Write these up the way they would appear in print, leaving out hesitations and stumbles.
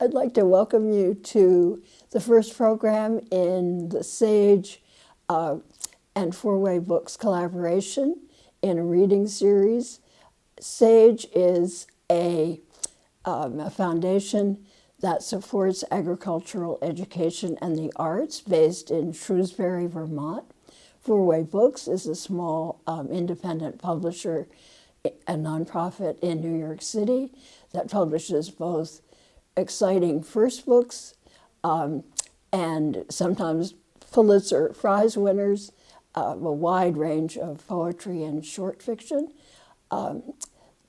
I'd like to welcome you to the first program in the SAGE and Four-Way Books collaboration in a reading series. SAGE is a foundation that supports agricultural education and the arts based in Shrewsbury, Vermont. Four-Way Books is a small independent publisher, a nonprofit in New York City that publishes both exciting first books and sometimes Pulitzer Prize winners, a wide range of poetry and short fiction.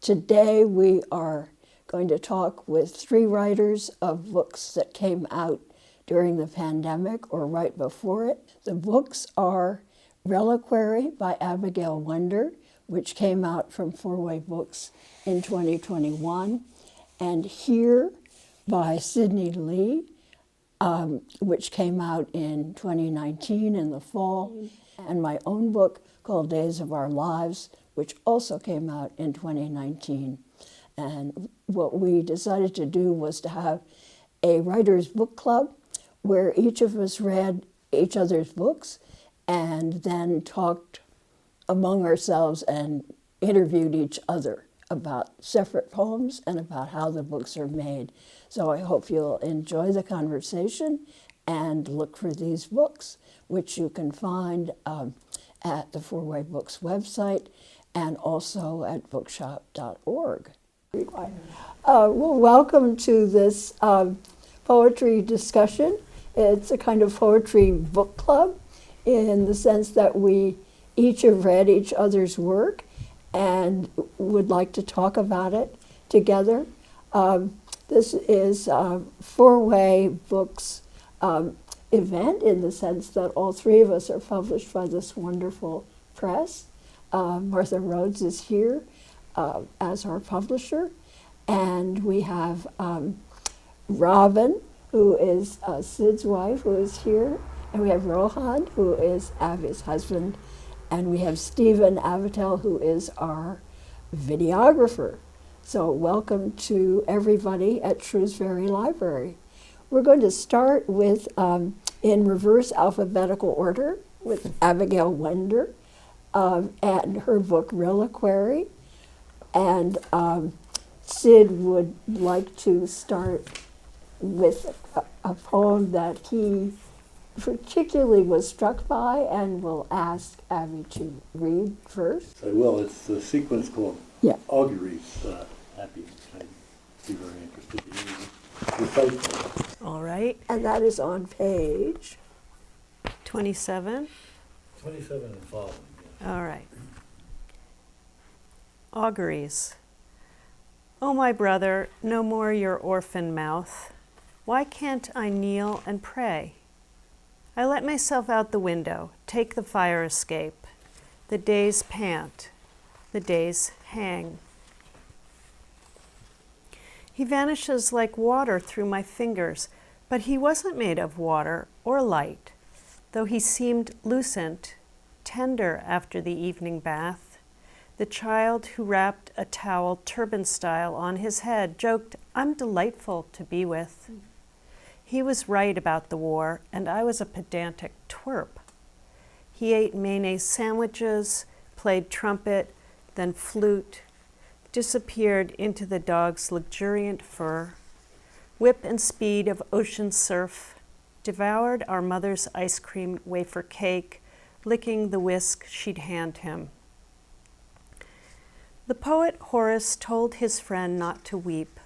Today we are going to talk with three writers of books that came out during the pandemic or right before it. The books are Reliquary by Abigail Wender, which came out from Four-Way Books in 2021, and Here by Sydney Lee, which came out in 2019 in the fall, and my own book called Days of Our Lives, which also came out in 2019. And what we decided to do was to have a writer's book club where each of us read each other's books and then talked among ourselves and interviewed each other about separate poems and about how the books are made. So I hope you'll enjoy the conversation and look for these books, which you can find at the Four-Way Books website and also at bookshop.org. Well, welcome to this poetry discussion. It's a kind of poetry book club in the sense that we each have read each other's work and would like to talk about it together. This is a Four-Way Books event in the sense that all three of us are published by this wonderful press. Martha Rhodes is here as our publisher, and we have Robin, who is Sid's wife, who is here, and we have Rohan, who is Abby's husband, and we have Stephen Avatel, who is our videographer. So welcome to everybody at Shrewsbury Library. We're going to start with, in reverse alphabetical order, with Abigail Wender and her book Reliquary. And Sid would like to start with a poem that he particularly was struck by and will ask Abby to read first. I will. It's the sequence called Auguries. Happy. I'd be very interested in recite. All right. And that is on page 27. 27 and following. Yes. All right. Auguries. Oh, my brother, no more your orphan mouth. Why can't I kneel and pray? I let myself out the window, take the fire escape. The days pant, the days hang. He vanishes like water through my fingers, but he wasn't made of water or light, though he seemed lucent, tender after the evening bath. The child who wrapped a towel turban-style on his head joked, I'm delightful to be with. He was right about the war, and I was a pedantic twerp. He ate mayonnaise sandwiches, played trumpet, then flute, disappeared into the dog's luxuriant fur, whip and speed of ocean surf, devoured our mother's ice cream wafer cake, licking the whisk she'd hand him. The poet Horace told his friend not to weep.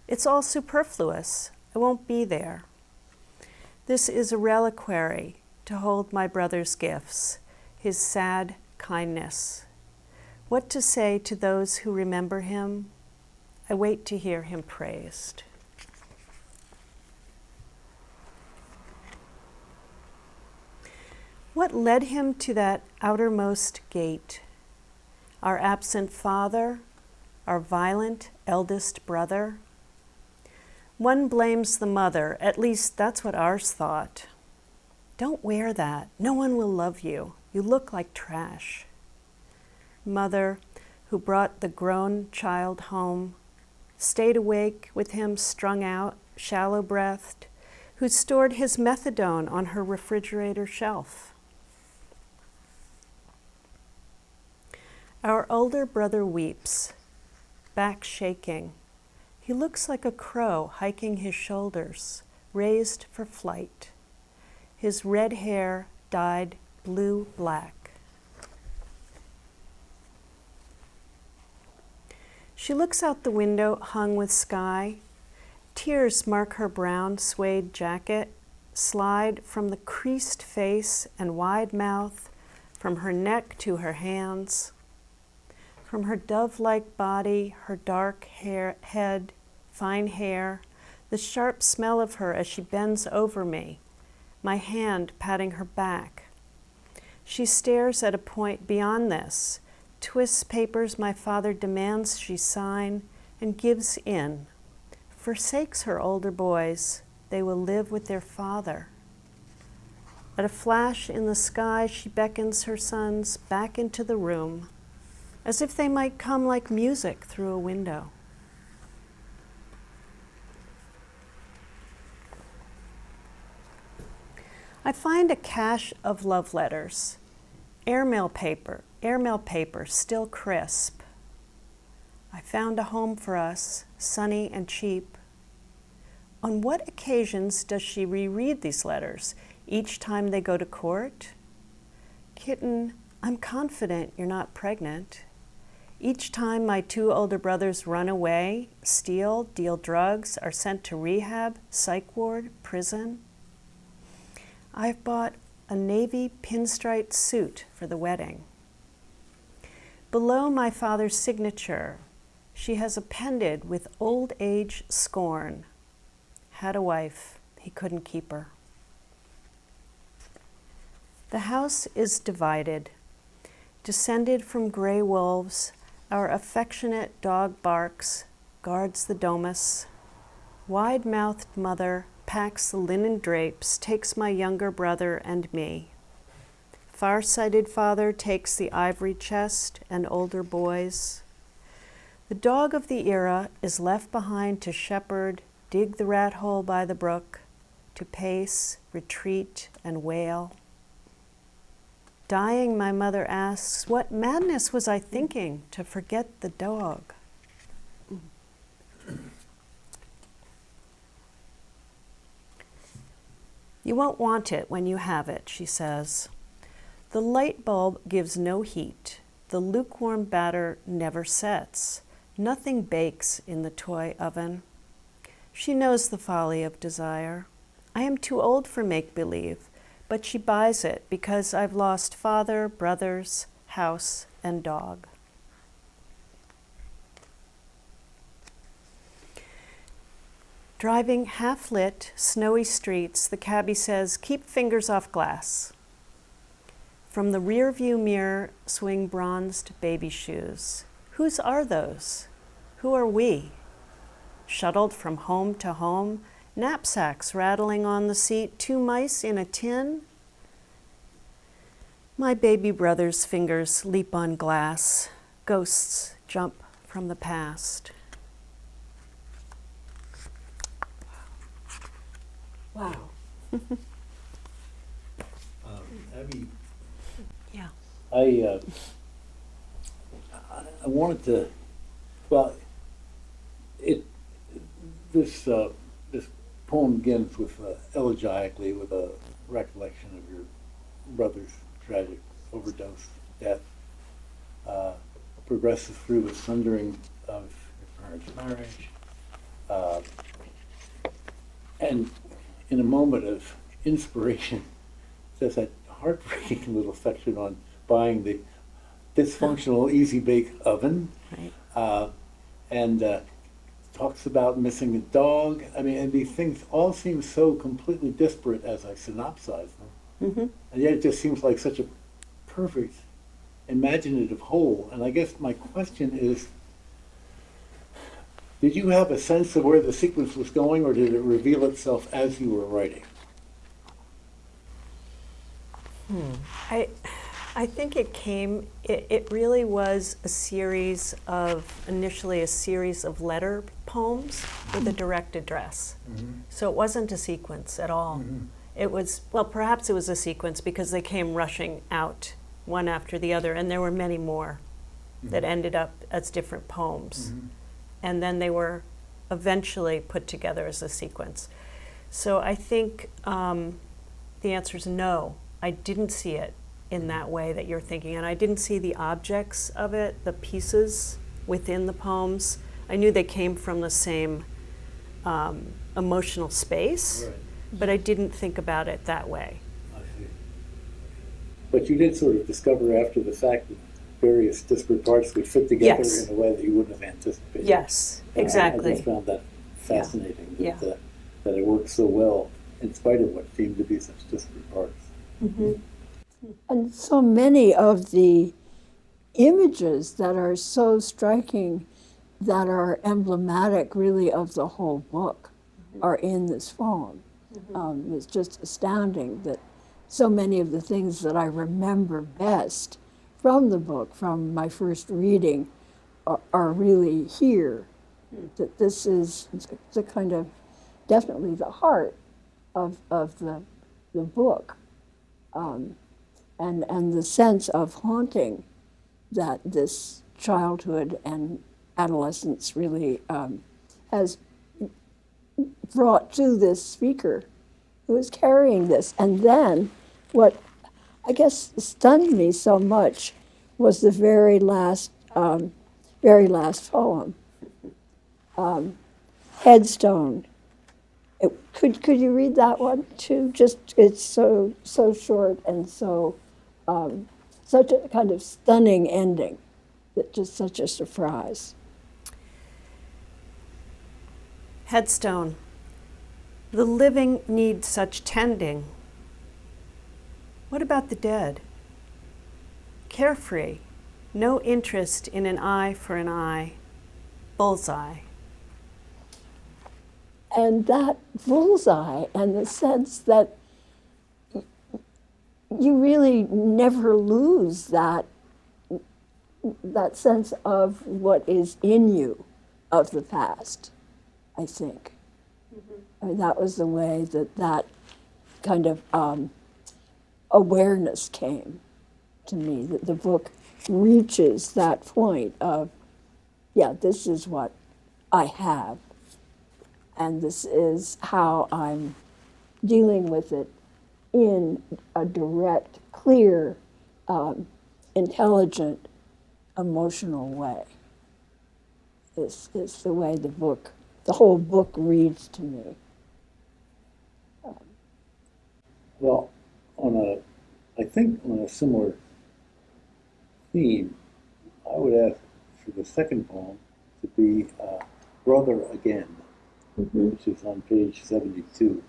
It's all superfluous. I won't be there. This is a reliquary to hold my brother's gifts, his sad kindness. What to say to those who remember him? I wait to hear him praised. What led him to that outermost gate? Our absent father, our violent eldest brother? One blames the mother, at least that's what ours thought. Don't wear that, no one will love you. You look like trash. Mother, who brought the grown child home, stayed awake with him strung out, shallow-breathed, who stored his methadone on her refrigerator shelf. Our older brother weeps, back shaking. He looks like a crow hiking his shoulders, raised for flight. His red hair dyed blue-black. She looks out the window hung with sky. Tears mark her brown suede jacket, slide from the creased face and wide mouth, from her neck to her hands, from her dove-like body, her dark head, fine hair, the sharp smell of her as she bends over me, my hand patting her back. She stares at a point beyond this, twists papers my father demands she sign, and gives in. Forsakes her older boys, they will live with their father. At a flash in the sky, she beckons her sons back into the room, as if they might come like music through a window. I find a cache of love letters, airmail paper still crisp. I found a home for us, sunny and cheap. On what occasions does she reread these letters? Each time they go to court? Kitten, I'm confident you're not pregnant. Each time my two older brothers run away, steal, deal drugs, are sent to rehab, psych ward, prison. I've bought a navy pinstripe suit for the wedding. Below my father's signature, she has appended with old age scorn, had a wife, he couldn't keep her. The house is divided. Descended from gray wolves, our affectionate dog barks, guards the domus. Wide-mouthed mother packs the linen drapes, takes my younger brother and me. Far-sighted father takes the ivory chest and older boys. The dog of the era is left behind to shepherd, dig the rat hole by the brook, to pace, retreat, and wail. Dying, my mother asks, what madness was I thinking to forget the dog? You won't want it when you have it, she says. The light bulb gives no heat. The lukewarm batter never sets. Nothing bakes in the toy oven. She knows the folly of desire. I am too old for make-believe, but she buys it because I've lost father, brothers, house, and dog. Driving half-lit, snowy streets, the cabbie says, keep fingers off glass. From the rear-view mirror swing bronzed baby shoes. Whose are those? Who are we? Shuttled from home to home, knapsacks rattling on the seat, two mice in a tin. My baby brother's fingers leap on glass. Ghosts jump from the past. Wow. Abby, Yeah. I wanted to, well, this poem begins with elegically with a recollection of your brother's tragic overdose death, progresses through the sundering of your parents' marriage, and in a moment of inspiration, there's that heartbreaking little section on buying the dysfunctional Easy Bake Oven, Right. and talks about missing a dog. I mean, and these things all seem so completely disparate as I synopsize them. Mm-hmm. And yet it just seems like such a perfect, imaginative whole. And I guess my question is, did you have a sense of where the sequence was going, or did it reveal itself as you were writing? I think it really was initially a series of letter poems with a direct address. So it wasn't a sequence at all. It was, well, perhaps it was a sequence because they came rushing out one after the other, and there were many more that ended up as different poems. And then they were eventually put together as a sequence. So I think the answer is no. I didn't see it in that way that you're thinking, and I didn't see the objects of it, the pieces within the poems. I knew they came from the same emotional space, Right. but I didn't think about it that way. I see. But you did sort of discover after the fact that various disparate parts would fit together Yes. in a way that you wouldn't have anticipated. Yes, And exactly. I just found that fascinating, Yeah. that it worked so well in spite of what seemed to be such disparate parts. And so many of the images that are so striking, that are emblematic really of the whole book, are in this poem. It's just astounding that so many of the things that I remember best from the book, from my first reading, are really here. That this is the kind of, definitely the heart of the book. And the sense of haunting that this childhood and adolescence really has brought to this speaker who is carrying this. And then what I guess stunned me so much was the very last poem, Headstone. Could you read that one too? Just, it's so short and so such a kind of stunning ending, that just such a surprise. Headstone. The living need such tending. What about the dead? Carefree, no interest in an eye for an eye, bullseye. And that bullseye, and the sense that you really never lose that sense of what is in you of the past, I think. I mean, that was the way that kind of awareness came to me, that the book reaches that point of, yeah, this is what I have, and this is how I'm dealing with it in a direct, clear, intelligent, emotional way. Is the way the whole book reads to me. Well, I think on a similar theme, I would ask for the second poem to be Brother Again, which is on page 72.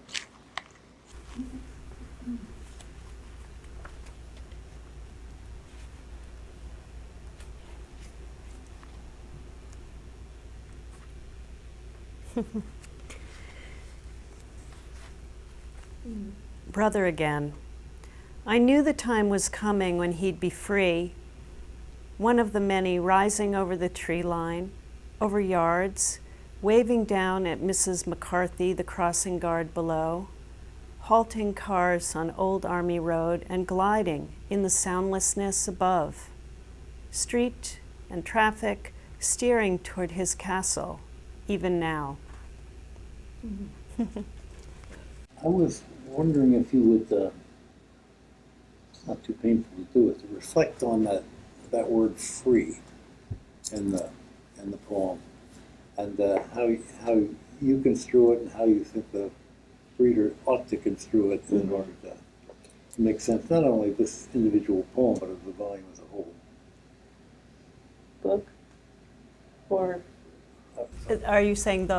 Brother again. I knew the time was coming when he'd be free, one of the many rising over the tree line, over yards, waving down at Mrs. McCarthy, the crossing guard below, halting cars on Old Army Road and gliding in the soundlessness above, street and traffic steering toward his castle, even now. I was wondering if you would, it's not too painful to do it, to reflect on that word free in the poem, and how you construe it and how you think the reader ought to construe it in order to make sense, not only of this individual poem, but of the volume as a whole. Book? Or are you saying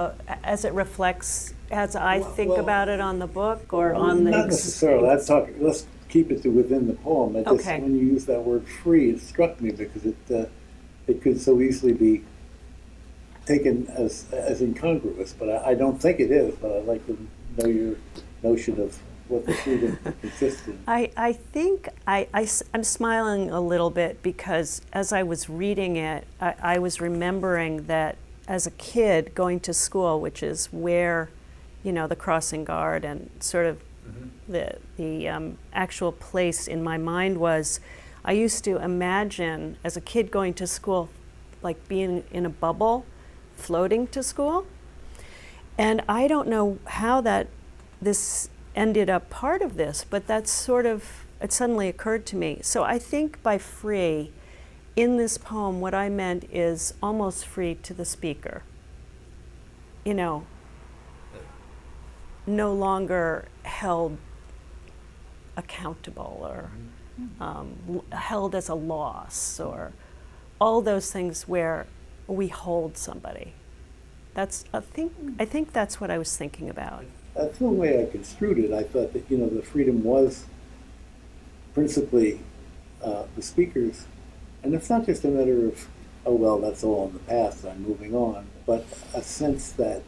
as it reflects, as I think about it on the book, or on the... Not necessarily. Let's keep it to within the poem. Okay. When you use that word free, it struck me because it could so easily be taken as incongruous, but I don't think it is, but I'd like to know your notion of what the freedom consists in. I think I'm smiling a little bit because as I was reading it, I was remembering that as a kid going to school, which is where, the crossing guard and sort of the actual place in my mind was, I used to imagine as a kid going to school like being in a bubble, floating to school. And I don't know how this ended up part of this, but that's it suddenly occurred to me. So I think by free, in this poem, what I meant is almost free to the speaker. No longer held accountable or held as a loss or all those things where we hold somebody. I think that's what I was thinking about. That's the way I construed it. I thought that, the freedom was principally the speakers. And it's not just a matter of, oh, well, that's all in the past, I'm moving on, but a sense that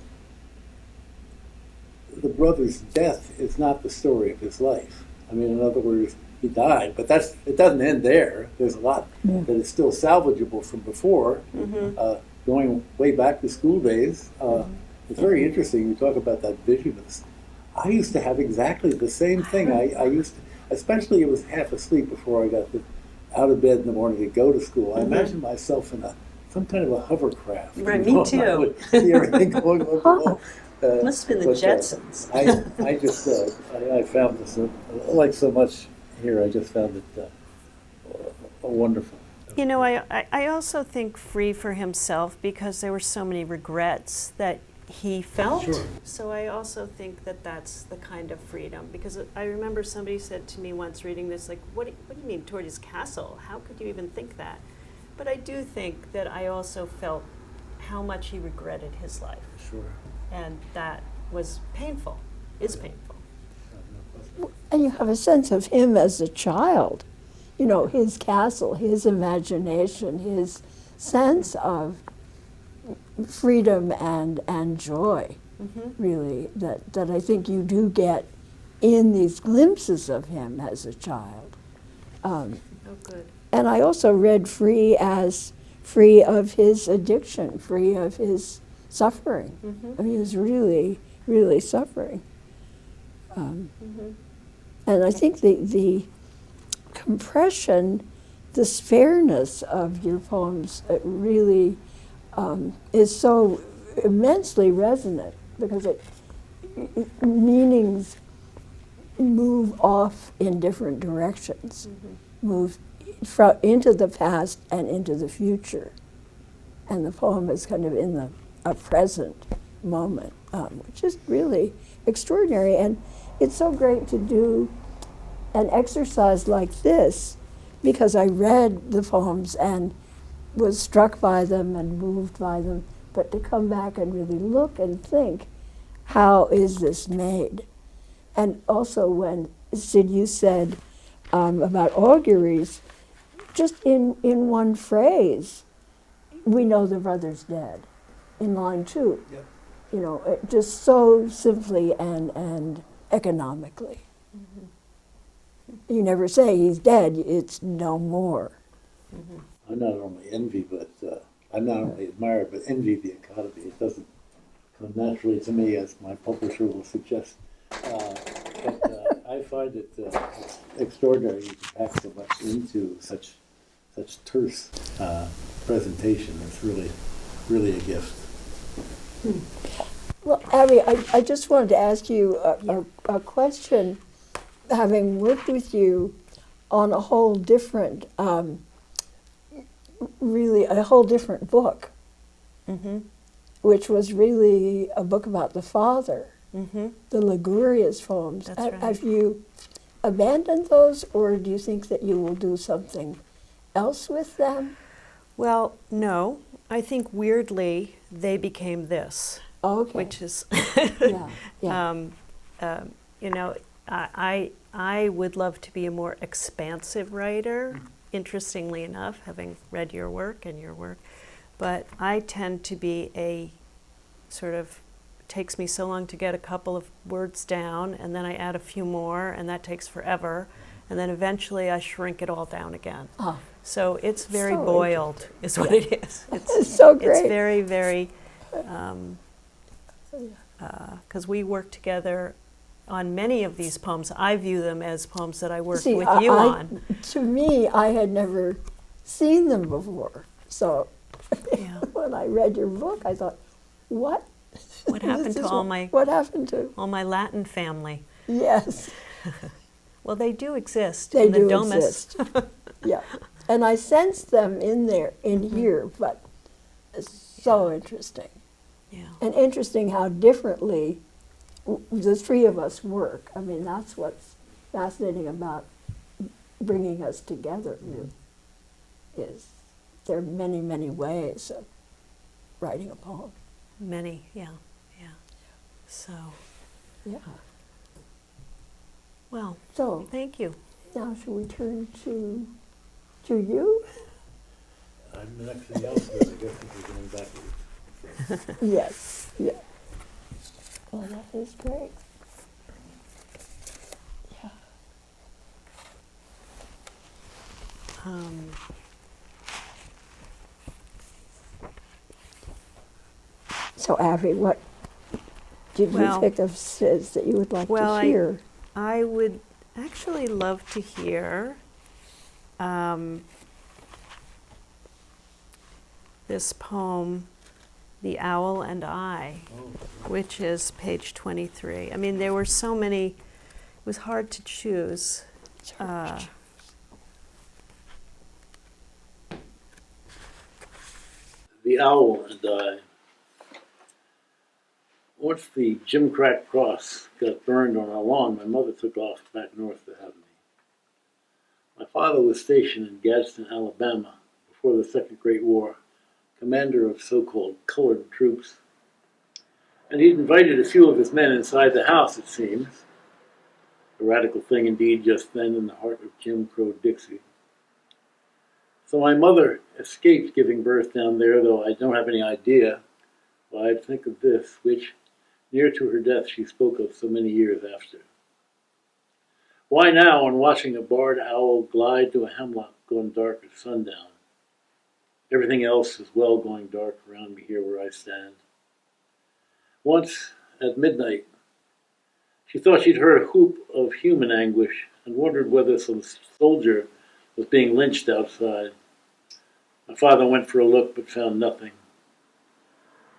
the brother's death is not the story of his life. I mean, in other words, he died, but it doesn't end there. There's a lot that is still salvageable from before, going way back to school days. It's very interesting. You talk about that vision of this. I used to have exactly the same thing. I used to, especially it was half asleep before I got out of bed in the morning to go to school. I imagined myself in some kind of a hovercraft. Right, me too. I would see everything going on below. Must have been the Jetsons. I just I found this like so much here. I just found it wonderful. I also think free for himself because there were so many regrets that he felt. Sure. So I also think that that's the kind of freedom, because I remember somebody said to me once reading this, like, what do you mean toward his castle? How could you even think that? But I do think that I also felt how much he regretted his life. Sure. And that was painful, is painful. And you have a sense of him as a child. His castle, his imagination, his sense of freedom and joy, really, that I think you do get in these glimpses of him as a child. Good. And I also read free as free of his addiction, free of his suffering. I mean, he was really, really suffering. And I think the compression, the spareness of your poems really is so immensely resonant, because meanings move off in different directions, move into the past and into the future. And the poem is kind of in a present moment, which is really extraordinary. And it's so great to do an exercise like this, because I read the poems and was struck by them and moved by them, but to come back and really look and think, how is this made? And also when, Sid, you said about auguries, just in one phrase, we know the brother's dead, in line 2. Yep. Just so simply and economically. You never say he's dead, it's no more. I not only envy, but I not only admire, but envy the economy. It doesn't come naturally to me, as my publisher will suggest. But I find it extraordinary you can pack so much into such terse presentation. It's really, really a gift. Well, Abby, I just wanted to ask you a question, having worked with you on a whole different, really a whole different book, which was really a book about the father, the Liguria's poems. That's right. Have you abandoned those, or do you think that you will do something else with them? Well, no. I think weirdly they became this, Okay. which is, Yeah. I would love to be a more expansive writer, interestingly enough, having read your work, but I tend to be takes me so long to get a couple of words down, and then I add a few more, and that takes forever. And then eventually I shrink it all down again. Oh, So it's very so boiled, is what it is. it's so great. It's very, very, because we work together on many of these poems. I view them as poems that I worked See, with you on. To me, I had never seen them before. So Yeah. when I read your book, I thought, what? What happened This to is all my What happened to? Latin family? Yes, Well, they do exist they in the do domus. exist. Yeah, and I sensed them in there, in here, but it's so interesting. Yeah. And interesting how differently the three of us work. I mean, that's what's fascinating about bringing us together. Is there are many, many ways of writing a poem. Many, yeah. So, Yeah. well, So thank you. now shall we turn to you? I'm the next to the alphabet, I guess, if we're going backwards. Yes. Yeah. Well, that is great. Yeah. So, Abby, what did you think of Sis that you would like to hear? I would actually love to hear this poem, The Owl and I, which is page 23. I mean, there were so many, it was hard to choose. The Owl and I. Once the Jimcrack cross got burned on our lawn, my mother took off back north to have me. My father was stationed in Gadsden, Alabama, before the Second Great War, commander of so-called colored troops. And he'd invited a few of his men inside the house, it seems. A radical thing indeed just then in the heart of Jim Crow Dixie. So my mother escaped giving birth down there, though I don't have any idea why I'd think of this, which, near to her death, she spoke of so many years after. Why now, on watching a barred owl glide to a hemlock gone dark at sundown? Everything else is well going dark around me here where I stand. Once, at midnight, she thought she'd heard a whoop of human anguish and wondered whether some soldier was being lynched outside. My father went for a look but found nothing.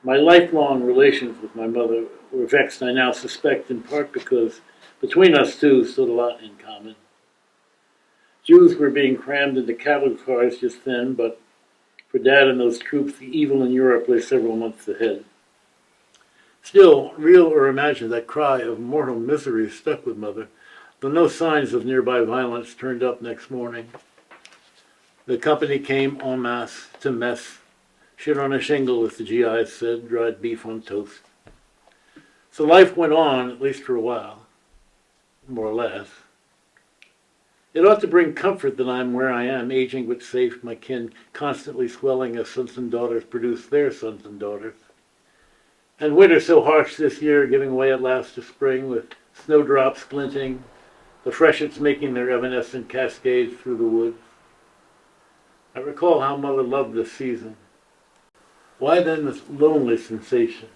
My lifelong relations with my mother were vexed, I now suspect, in part because between us two stood a lot in common. Jews were being crammed into cattle cars just then, but for Dad and those troops, the evil in Europe lay several months ahead. Still, real or imagined, that cry of mortal misery stuck with Mother, though no signs of nearby violence turned up next morning. The company came en masse to mess. Shit on a shingle, as the GIs said, dried beef on toast. So life went on, at least for a while, more or less. It ought to bring comfort that I'm where I am, aging but safe, my kin constantly swelling as sons and daughters produce their sons and daughters. And winter so harsh this year, giving way at last to spring, with snowdrops glinting, the freshets making their evanescent cascades through the woods. I recall how Mother loved this season. Why then this lonely sensation?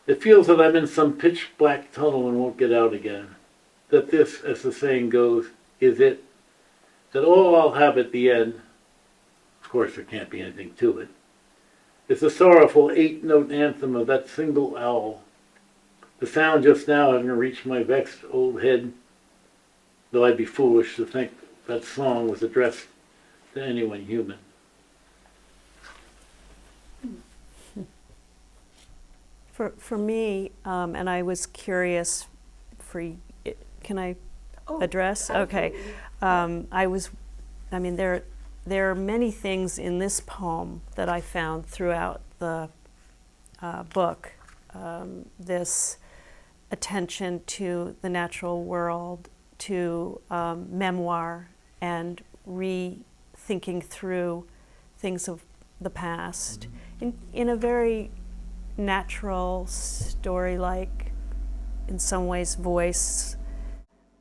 It feels that I'm in some pitch-black tunnel and won't get out again. That this, as the saying goes, is it. That all I'll have at the end, of course there can't be anything to it, is the sorrowful 8-note anthem of that single owl. The sound just now having reached my vexed old head, though I'd be foolish to think that song was addressed to anyone human. For me, and I was curious can I address? Okay. There are many things in this poem that I found throughout the book. This attention to the natural world, to memoir, and rethinking through things of the past in a very natural, story-like, in some ways, voice.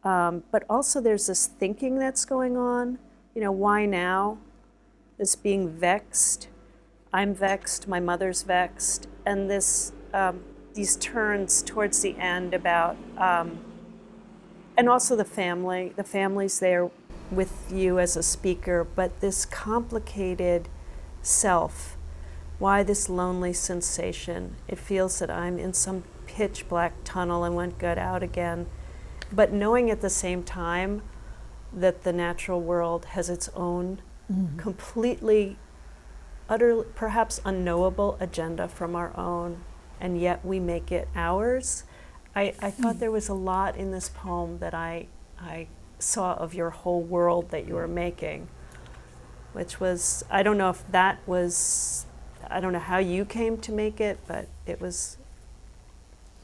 But also there's this thinking that's going on. Why now? This being vexed. I'm vexed, my mother's vexed. And these turns towards the end about, and also the family's there with you as a speaker, but this complicated self. Why this lonely sensation? It feels that I'm in some pitch black tunnel and won't get out again. But knowing at the same time that the natural world has its own completely, utterly, perhaps unknowable agenda from our own, and yet we make it ours. I thought there was a lot in this poem that I saw of your whole world that you were making, which was, I don't know how you came to make it, but it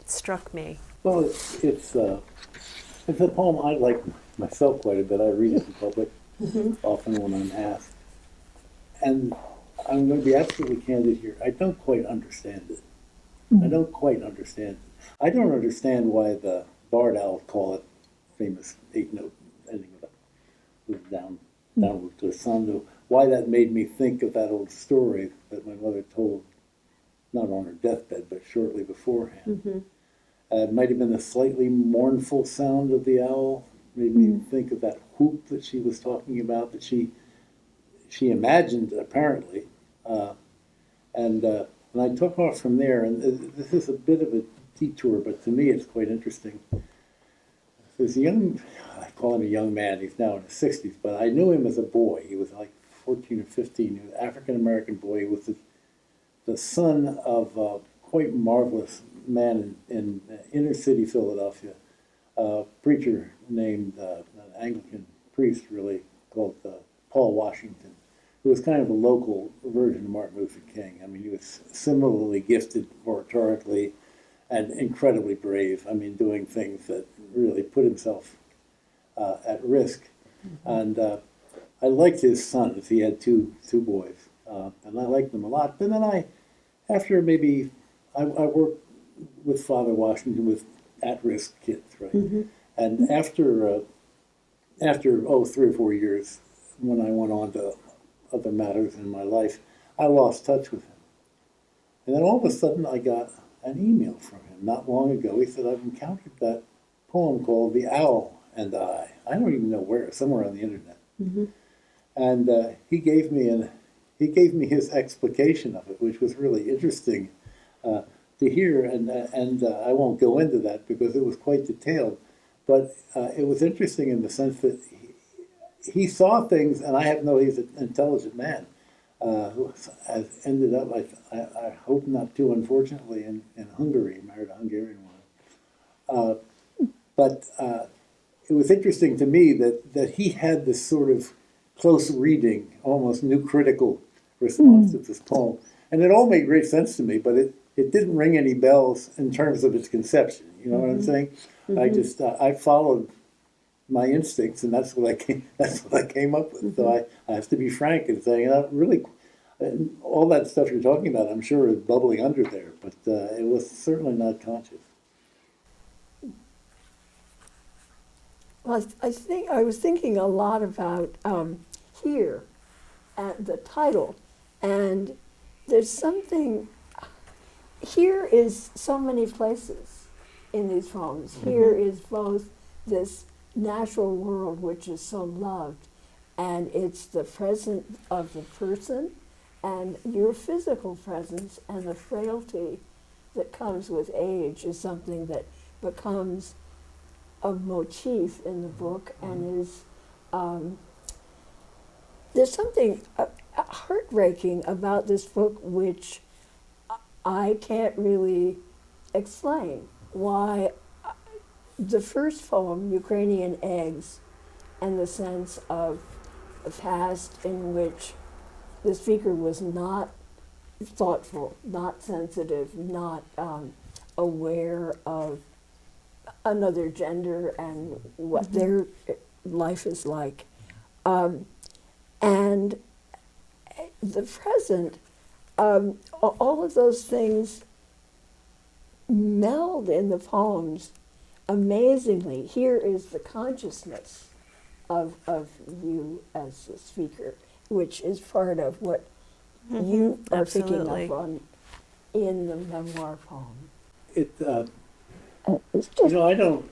struck me. Well, it's a poem I like myself quite a bit. I read it in public often when I'm asked. And I'm going to be absolutely candid here. I don't quite understand it. I don't quite understand it. I don't understand why the barred owls call it famous 8-note ending with downward to a sound. Why that made me think of that old story that my mother told, not on her deathbed, but shortly beforehand. It might have been the slightly mournful sound of the owl, made me think of that whoop that she was talking about, that she imagined, apparently. And I took off from there, and this is a bit of a detour, but to me it's quite interesting. There's a I call him a young man, he's now in his 60s, but I knew him as a boy. He was like 14 or 15, he was an African-American boy. He was the son of a quite marvelous man in inner city Philadelphia, a preacher named, an Anglican priest really, called Paul Washington, who was kind of a local version of Martin Luther King. I mean, he was similarly gifted oratorically and incredibly brave. I mean, doing things that really put himself at risk. And I liked his sons. He had two boys, and I liked them a lot. But then after maybe, I worked with Father Washington with at-risk kids, right? And after 3 or 4 years, when I went on to other matters in my life, I lost touch with him. And then all of a sudden I got an email from him not long ago. He said, I've encountered that poem called The Owl and I. I don't even know where, somewhere on the internet. And he gave me his explication of it, which was really interesting to hear. And I won't go into that because it was quite detailed. But it was interesting in the sense that he saw things, and I have known he's an intelligent man who has ended up, I hope not too unfortunately, in Hungary. He married a Hungarian woman. But it was interesting to me that he had this sort of close reading, almost new critical response to this poem. And it all made great sense to me, but it didn't ring any bells in terms of its conception. You know what I'm saying? I followed my instincts, and that's what I came up with. So I have to be frank in saying, really, all that stuff you're talking about, I'm sure is bubbling under there, but it was certainly not conscious. Well, I was thinking a lot about here, at the title, and there's something. Here is so many places in these poems. Here is both this natural world which is so loved, and it's the presence of the person and your physical presence, and the frailty that comes with age is something that becomes a motif in the book, and is there's something heartbreaking about this book which I can't really explain. Why the first poem, Ukrainian Eggs, and the sense of a past in which the speaker was not thoughtful, not sensitive, not aware of another gender and what their life is like. And the present, all of those things meld in the poems amazingly. Here is the consciousness of you as the speaker, which is part of what you are picking Absolutely. up on in the memoir poem. It, It's just I don't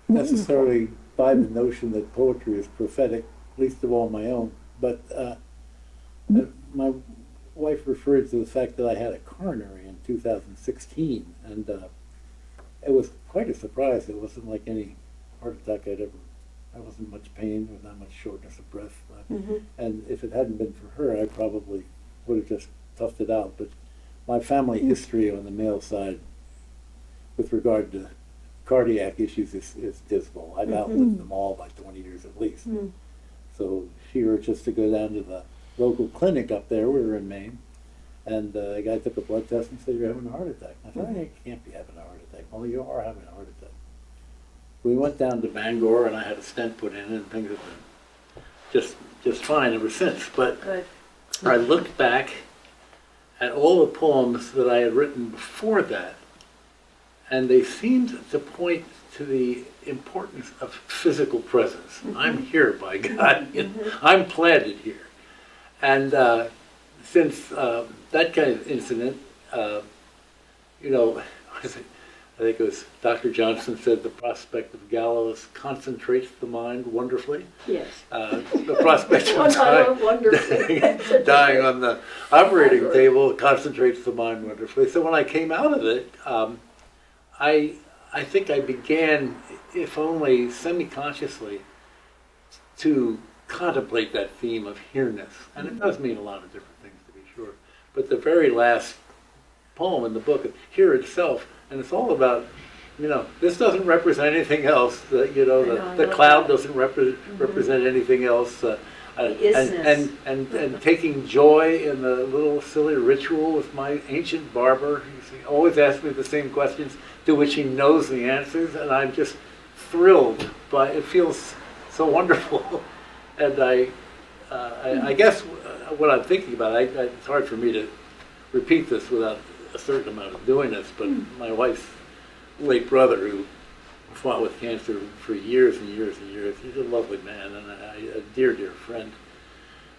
necessarily buy the notion that poetry is prophetic, least of all my own, but my wife referred to the fact that I had a coronary in 2016, and it was quite a surprise. It wasn't like any heart attack I wasn't much pain, there was not much shortness of breath. And if it hadn't been for her, I probably would have just toughed it out. But my family history on the male side with regard to cardiac issues is dismal. I've outlived them all by 20 years at least. So she urged us to go down to the local clinic up there. We were in Maine. And the guy took a blood test and said, "You're having a heart attack." I thought, "I can't be having a heart attack." "Well, you are having a heart attack." We went down to Bangor, and I had a stent put in, and things have been just fine ever since. But Good. I looked back at all the poems that I had written before that, and they seemed to point to the importance of physical presence. I'm here, by God. I'm planted here. And since that kind of incident, I think it was Dr. Johnson said the prospect of gallows concentrates the mind wonderfully. Yes. The prospect of wonderfully. dying on the operating table concentrates the mind wonderfully. So when I came out of it, I think I began, if only semi-consciously, to contemplate that theme of here-ness. And it does mean a lot of different things, to be sure. But the very last poem in the book, here itself, and it's all about, this doesn't represent anything else. The cloud doesn't represent anything else. And taking joy in the little silly ritual with my ancient barber. He always asks me the same questions, to which he knows the answers, and I'm just thrilled by it. Feels so wonderful. And I guess what I'm thinking about, it's hard for me to repeat this without a certain amount of doing this, but my wife's late brother, who fought with cancer for years and years and years, he's a lovely man and a dear, dear friend.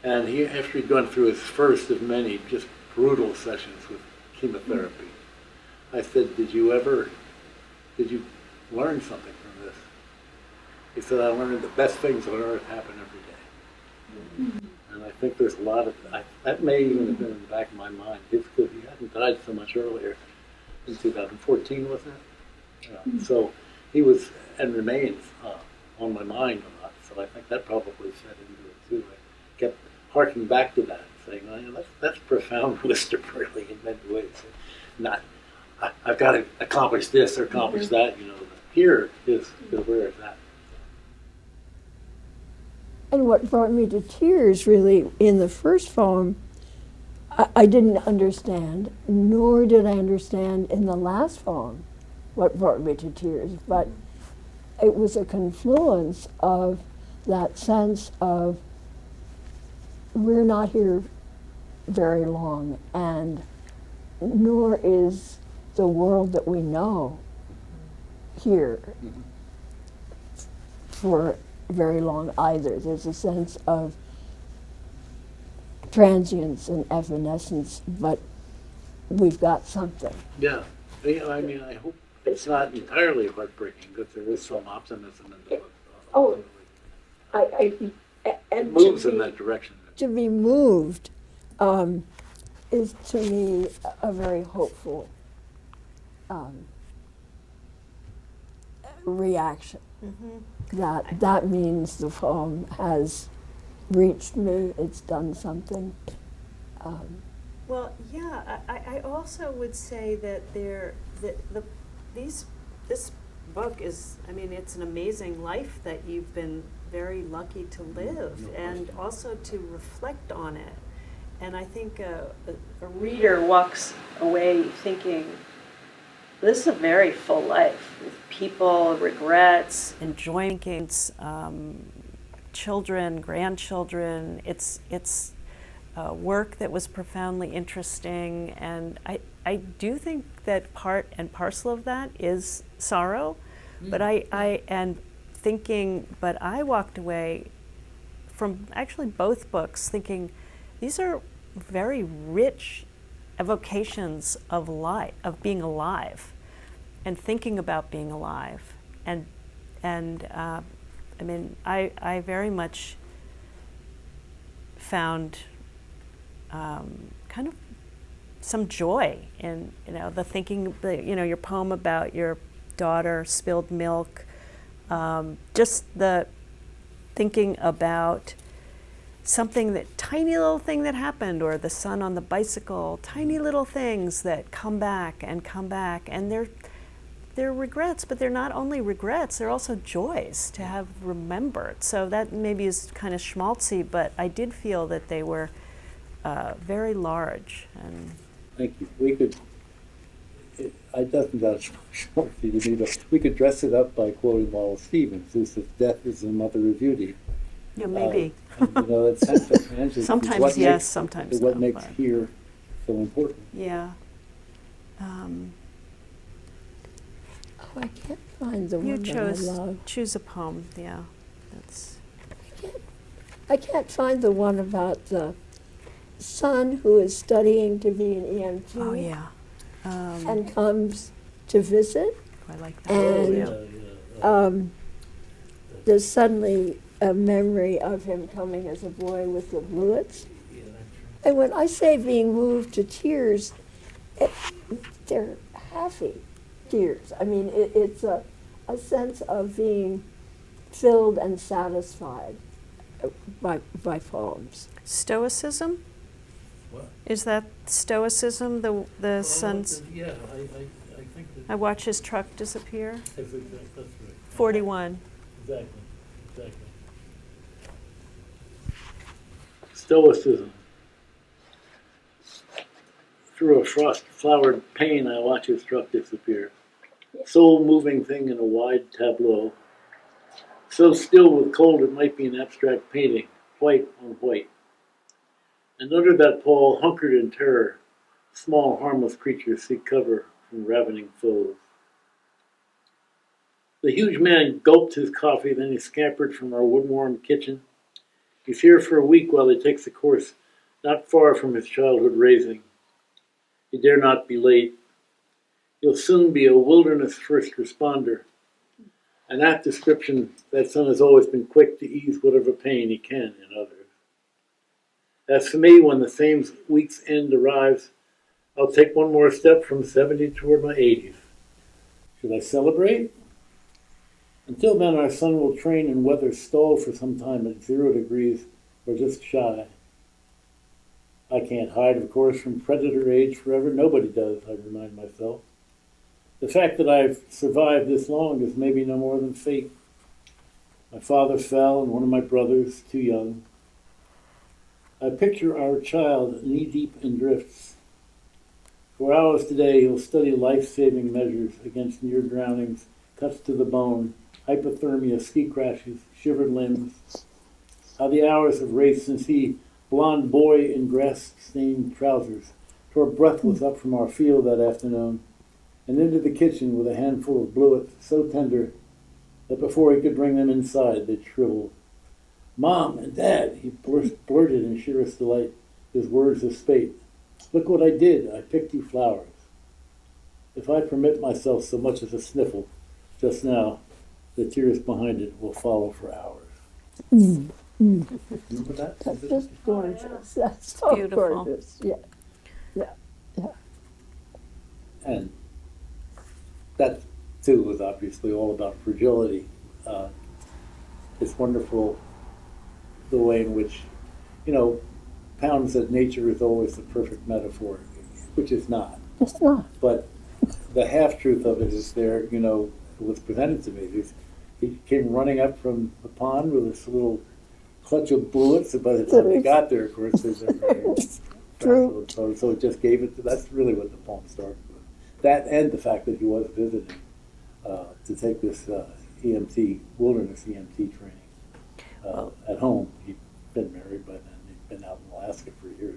And after he'd gone through his first of many just brutal sessions with chemotherapy, I said, did you learn something from this? He said, I learned the best things on earth happen every day. And I think there's a lot of, that may even have been in the back of my mind. It's good he hadn't died so much earlier, in 2014, wasn't it? So he was, and remains, on my mind a lot. So I think that probably fed into it too. I kept harking back to that, saying, that's profound wisdom, really, in many ways. Not, I've got to accomplish this or accomplish that, Here is where it's at. And what brought me to tears, really, in the first poem, I didn't understand, nor did I understand in the last poem what brought me to tears. But it was a confluence of that sense of we're not here very long, and nor is the world that we know here for very long either. There's a sense of transience and evanescence, but we've got something. Yeah. I hope it's not entirely heartbreaking, because there is some optimism in the book. Oh, It moves in that direction. To be moved is to me a very hopeful reaction. That means the poem has reached me, it's done something. Well, yeah, I also would say that this book is, it's an amazing life that you've been very lucky to live, and also to reflect on it. And I think a Reader walks away thinking, this is a very full life with people, regrets. enjoyments, children, grandchildren, it's work that was profoundly interesting, and I do think that part and parcel of that is sorrow, but I walked away from actually both books thinking these are very rich evocations of life, of being alive, and thinking about being alive, and I mean, I very much found kind of some joy in, the thinking, your poem about your daughter, spilled milk, just the thinking about tiny little thing that happened, or the son on the bicycle, tiny little things that come back, and they're regrets, but they're not only regrets, they're also joys to have remembered. So that maybe is kind of schmaltzy, but I did feel that they were very large. And Thank you. We could, it doesn't sound schmaltzy to me, but we could dress it up by quoting Wallace Stevens, who says, "Death is the mother of beauty." yeah, maybe. And, that sense of transit is Sometimes what yes, makes, sometimes what no, makes but- here so important. Yeah. Oh, I can't find the You one that I love. choose a poem. Yeah, that's. I can't find the one about the son who is studying to be an EMT Oh yeah. and comes to visit. I like that. And there's suddenly a memory of him coming as a boy with the Bluets. And when I say being moved to tears, they're happy tears. I mean, it's a sense of being filled and satisfied by poems. Stoicism? What? Is that Stoicism? The son's. Yeah, I think that I watch his truck disappear. that's right. 41. Exactly. Stoicism. Through a frost-flowered pane, I watch his truck disappear. Soul-moving thing in a wide tableau. So still with cold it might be an abstract painting, white on white. And under that pall, hunkered in terror, small harmless creatures seek cover from ravening foes. The huge man gulped his coffee, then he scampered from our wood-warmed kitchen. He's here for a week while he takes a course not far from his childhood raising. He dare not be late. He'll soon be a wilderness first responder. And that description, that son has always been quick to ease whatever pain he can in others. As for me, when the same week's end arrives, I'll take one more step from 70 toward my 80s. Should I celebrate? Until then, our son will train in weather stalled for some time at 0 degrees or just shy. I can't hide, of course, from predator age forever. Nobody does, I remind myself. The fact that I've survived this long is maybe no more than fate. My father fell, and one of my brothers, too young. I picture our child knee-deep in drifts. For hours today, he'll study life-saving measures against near drownings, cuts to the bone, hypothermia, ski crashes, shivered limbs. How the hours have raced since he, blond boy in grass-stained trousers, tore breathless up from our field that afternoon and into the kitchen with a handful of bluets so tender that before he could bring them inside, they'd shriveled. "Mom and Dad," he blurted in sheerest delight, his words of spate. "Look what I did. I picked you flowers." If I permit myself so much as a sniffle just now, the tears behind it will follow for hours. Remember that? That's just gorgeous. That's so Beautiful. gorgeous. Yeah. And that, too, was obviously all about fragility. It's wonderful the way in which, Pound said nature is always the perfect metaphor, which is not. It's not. But the half-truth of it is there, it was presented to me. He came running up from the pond with this little clutch of bullets, and by the time he got there, of course, there's True. so it just gave it to, that's really what the poem started with. That and the fact that he was visiting to take this wilderness EMT training at home. He'd been married by then. He'd been out in Alaska for years.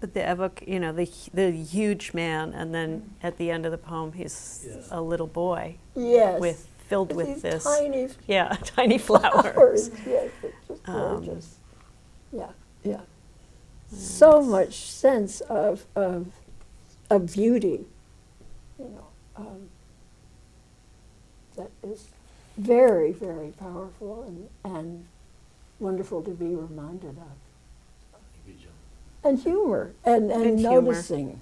But the huge man, and then at the end of the poem, he's Yes. a little boy Yes. filled with These this, tiny tiny flowers. flowers. Yes, it's just gorgeous. Yeah, yeah. So much sense of beauty, that is very, very powerful and wonderful to be reminded of. Thank you, Joan. And humor, and And humor. noticing.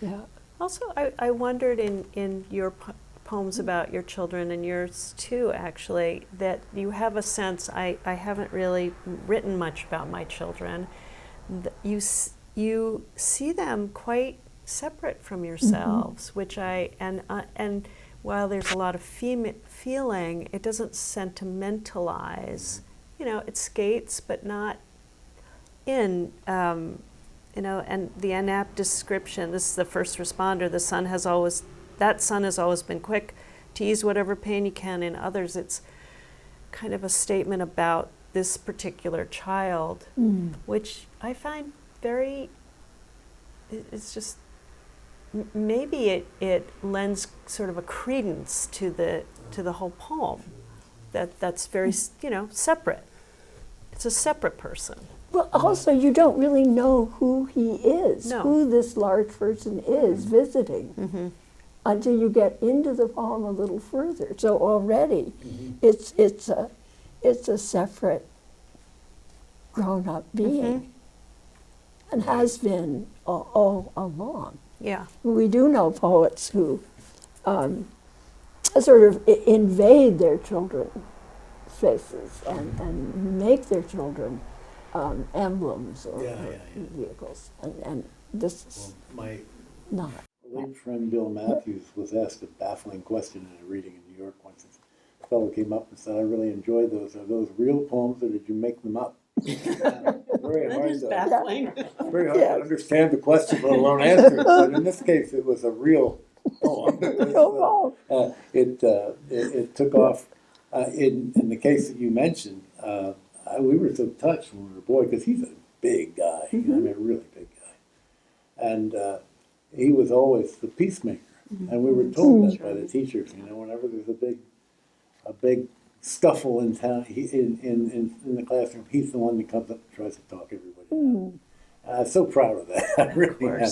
Yeah. Also, I wondered in your poems about your children, and yours too, actually, that you have a sense, I haven't really written much about my children, you see them quite separate from yourselves, which and while there's a lot of feeling, it doesn't sentimentalize. It skates, but not in, and the inapt description, this is the first responder, that son has always been quick to ease whatever pain he can in others. It's kind of a statement about this particular child, which I find it's just, maybe it lends sort of a credence to the whole poem, that's very, separate. It's a separate person. Well, also, you don't really know who he is, No. who this large person is visiting, until you get into the poem a little further. So already, it's a separate, grown-up being, and has been all along. Yeah. We do know poets who sort of invade their children's faces and make their children emblems or vehicles, and this is My not. late friend Bill Matthews was asked a baffling question in a reading in New York once. A fellow came up and said, "I really enjoyed those. Are those real poems, or did you make them up?" Very hard to understand the question, let alone answer it. But in this case, it was a real poem. It took off. In the case that you mentioned, we were so touched when we were a boy, because he's a big guy. I mean, a really big guy, and he was always the peacemaker. And we were told that by the teachers. Whenever there's a big scuffle in town, in the classroom, he's the one that comes up and tries to talk everybody down. I'm so proud of that. I really am.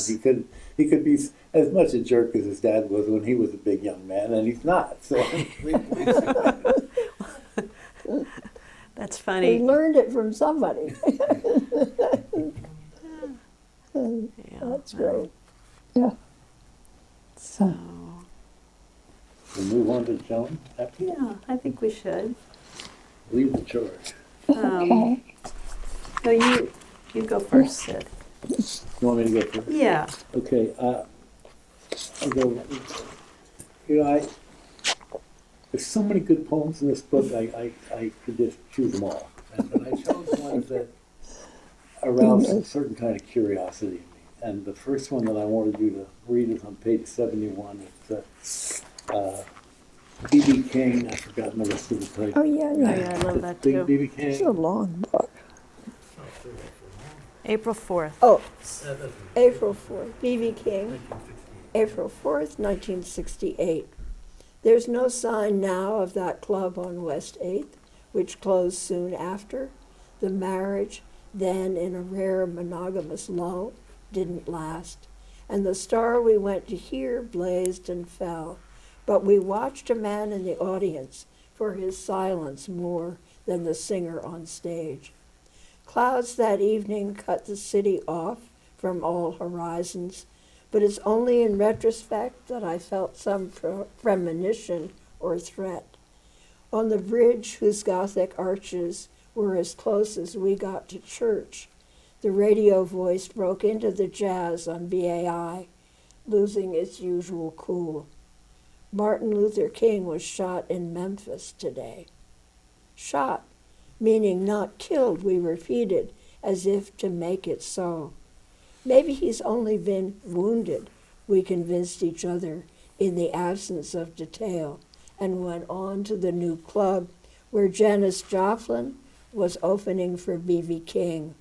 He could be as much a jerk as his dad was when he was a big young man, and he's not. So That's We funny. learned it from somebody. Yeah, That's great. Yeah. So, we'll move on to Joan. After yeah, I think we should. leave the charge. So you go first, Sid. You want me to go first? Yeah. Okay. I'll go. There's so many good poems in this book. I could just choose them all, but I chose ones that aroused a certain kind of curiosity in me. And the first one that I wanted you to read is on page 71. It's B.B. King. I've forgotten the rest of the title. Oh, yeah, yeah. Yeah, I love that Big too. B.B. It's a King. long book. April 4th. Oh, That's April 4th, B.B. King, 1968. April 4th, 1968. There's no sign now of that club on West 8th, which closed soon after. The marriage, then in a rare monogamous lull, didn't last, and the star we went to hear blazed and fell. But we watched a man in the audience for his silence more than the singer on stage. Clouds that evening cut the city off from all horizons, but it's only in retrospect that I felt some premonition or threat. On the bridge whose Gothic arches were as close as we got to church, the radio voice broke into the jazz on BAI, losing its usual cool. Martin Luther King was shot in Memphis today. Shot, meaning not killed, we repeated, as if to make it so. Maybe he's only been wounded, we convinced each other in the absence of detail, and went on to the new club where Janis Joplin was opening for B.B. King.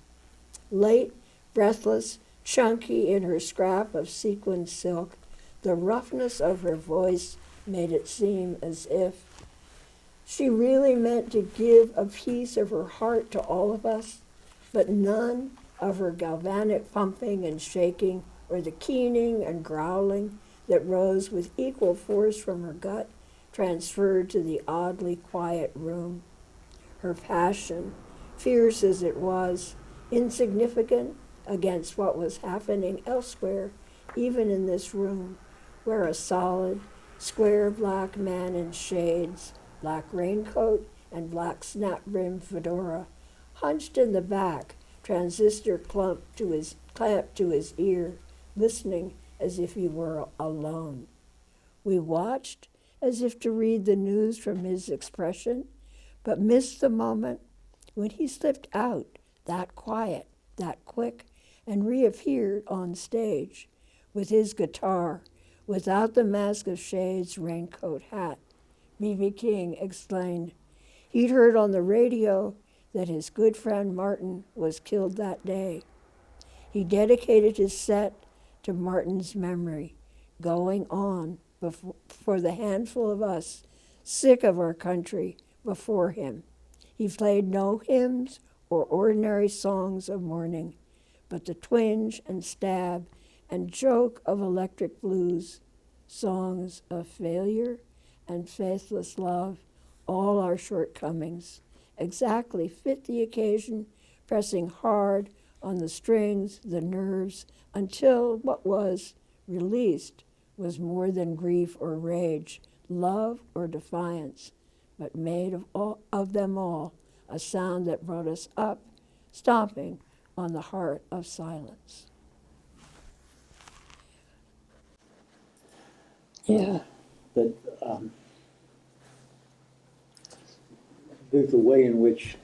Late, breathless, chunky in her scrap of sequin silk. The roughness of her voice made it seem as if she really meant to give a piece of her heart to all of us, but none of her galvanic pumping and shaking or the keening and growling that rose with equal force from her gut transferred to the oddly quiet room. Her passion, fierce as it was, insignificant against what was happening elsewhere, even in this room, where a solid, square black man in shades, black raincoat, and black snap-brim fedora, hunched in the back, transistor clamped to his ear, listening as if he were alone. We watched as if to read the news from his expression, but missed the moment when he slipped out, that quiet, that quick, and reappeared on stage with his guitar, without the mask of shades, raincoat, hat. B.B. King explained he'd heard on the radio that his good friend Martin was killed that day. He dedicated his set to Martin's memory, going on for the handful of us sick of our country before him. He played no hymns or ordinary songs of mourning, but the twinge and stab and joke of electric blues, songs of failure and faithless love, all our shortcomings, exactly fit the occasion, pressing hard on the strings, the nerves, until what was released was more than grief or rage, love or defiance, but made of them all a sound that brought us up, stomping on the heart of silence. Yeah. But there's a way in which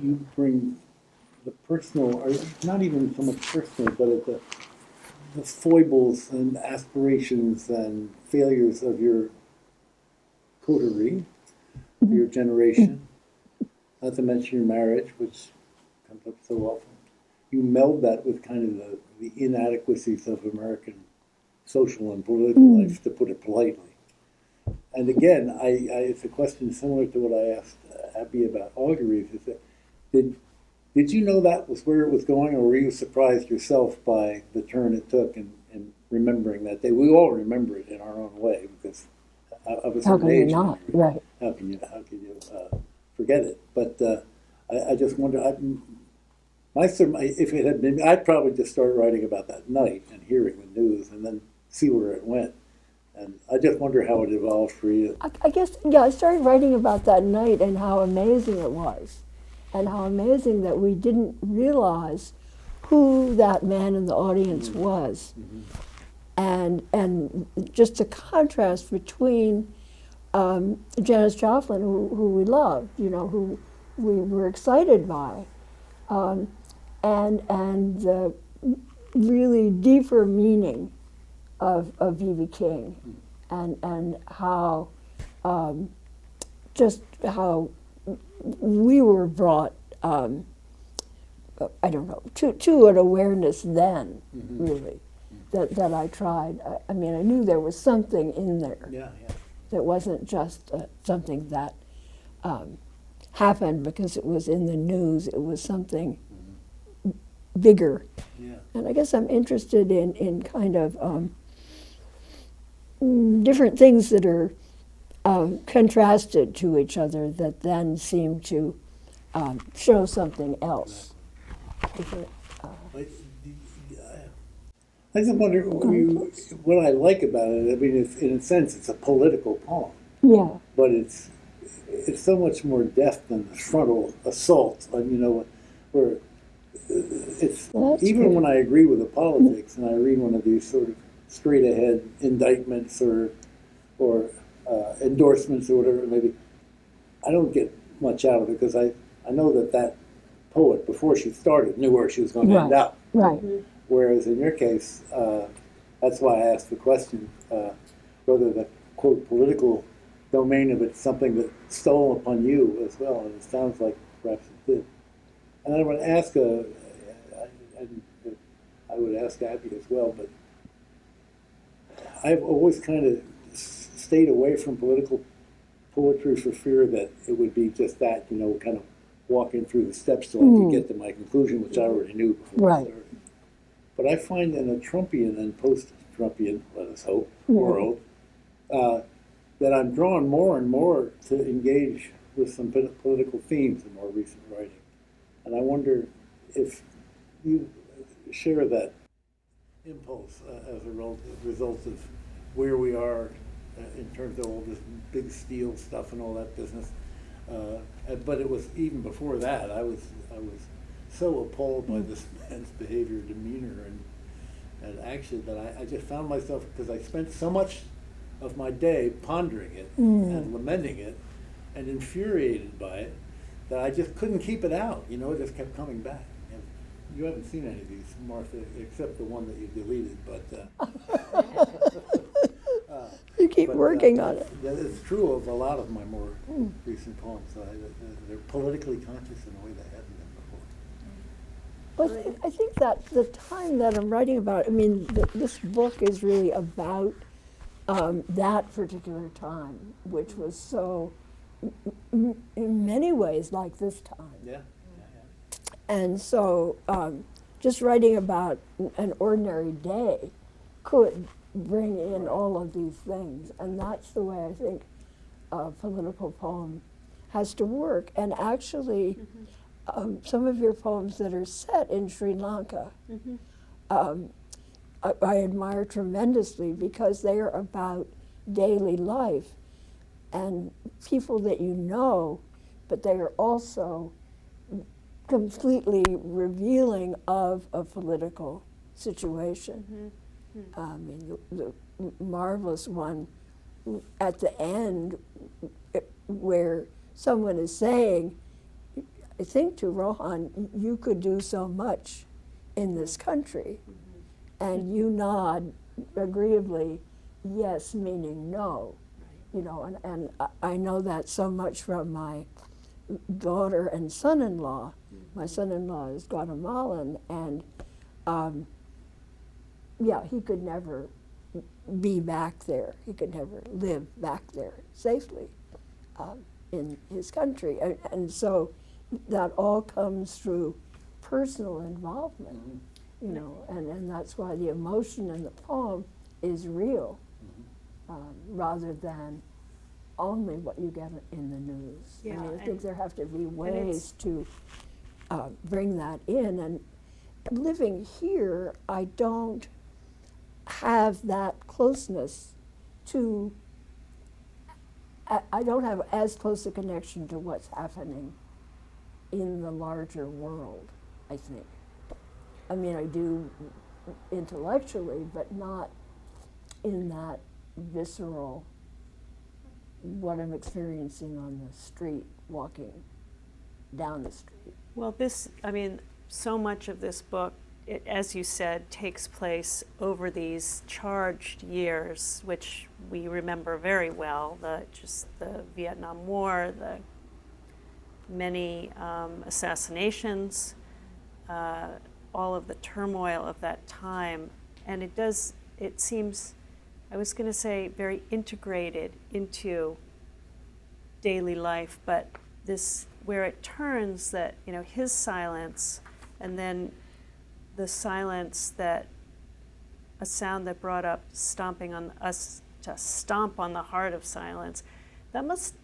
you bring the personal, or not even so much personal, but the foibles and aspirations and failures of your coterie, your generation, not to mention your marriage, which comes up so often. You meld that with kind of the inadequacies of American social and political life, to put it politely. And again, it's a question similar to what I asked Abby about auguries, is that did you know that was where it was going, or were you surprised yourself by the turn it took in remembering that day? We all remember it in our own way, because of a certain age. How can you not? Right. How can you forget it? But I just wonder, if it had been, I'd probably just start writing about that night and hearing the news and then see where it went. And I just wonder how it evolved for you. I guess, yeah, I started writing about that night and how amazing it was, and how amazing that we didn't realize who that man in the audience was. And just the contrast between Janis Joplin, who we loved, who we were excited by, and the really deeper meaning of B.B. King, and how just how we were brought, I don't know, to an awareness then, really, that I tried. I mean, I knew there was something in there. Yeah. That wasn't just something that happened because it was in the news. It was something bigger. Yeah. And I guess I'm interested in kind of different things that are contrasted to each other that then seem to show something else. Different, I just wonder what I like about it. I mean, in a sense, it's a political poem, yeah. but it's so much more deft than the frontal assault. Where it's Well, even good. when I agree with the politics and I read one of these sort of straight ahead indictments or endorsements or whatever it may be, I don't get much out of it, because I know that poet, before she started, knew where she was going to end up. Right. Whereas in your case, that's why I asked the question, whether the, quote, political domain of it's something that stole upon you as well, and it sounds like perhaps it did. And I want to ask, I would ask Abby as well, but I've always kind of stayed away from political poetry for fear that it would be just that, kind of walking through the steps so I could get to my conclusion, which I already knew before I Right. started. But I find in a Trumpian and post-Trumpian, let us hope, world, that I'm drawn more and more to engage with some political themes in more recent writing. And I wonder if you share that impulse as a result of where we are in terms of all this big steel stuff and all that business. But it was even before that. I was so appalled by this man's behavior, demeanor, and action that I just found myself, because I spent so much of my day pondering it and lamenting it and infuriated by it that I just couldn't keep it out. It just kept coming back. And you haven't seen any of these, Martha, except the one that you deleted, but You keep working on it. That is true of a lot of my more recent poems. They're politically conscious in a way they hadn't been before. Well, I think that the time that I'm writing about, this book is really about that particular time, which was so, in many ways, like this time. Yeah. And so just writing about an ordinary day could bring in all of these things. And that's the way I think a political poem has to work. And actually, some of your poems that are set in Sri Lanka, I admire tremendously, because they are about daily life and people that you know, but they are also completely revealing of a political situation. The marvelous one at the end, where someone is saying, I think to Rohan, you could do so much in this country. And you nod agreeably, yes, meaning no. And I know that so much from my daughter and son-in-law. My son-in-law is Guatemalan, and he could never be back there. He could never live back there safely in his country. And so that all comes through personal involvement, and that's why the emotion in the poem is real, rather than only what you get in the news. Yeah, I think there have to be ways to bring that in. And living here, I don't have that closeness to, I don't have as close a connection to what's happening in the larger world, I think. I do intellectually, but not in that visceral, what I'm experiencing on the street, walking down the street. Well, so much of this book, as you said, takes place over these charged years, which we remember very well, the Vietnam War, the many assassinations, all of the turmoil of that time. And it seems, I was going to say, very integrated into daily life, but where it turns that, his silence, and then the silence, that a sound that brought up stomping on us, to stomp on the heart of silence.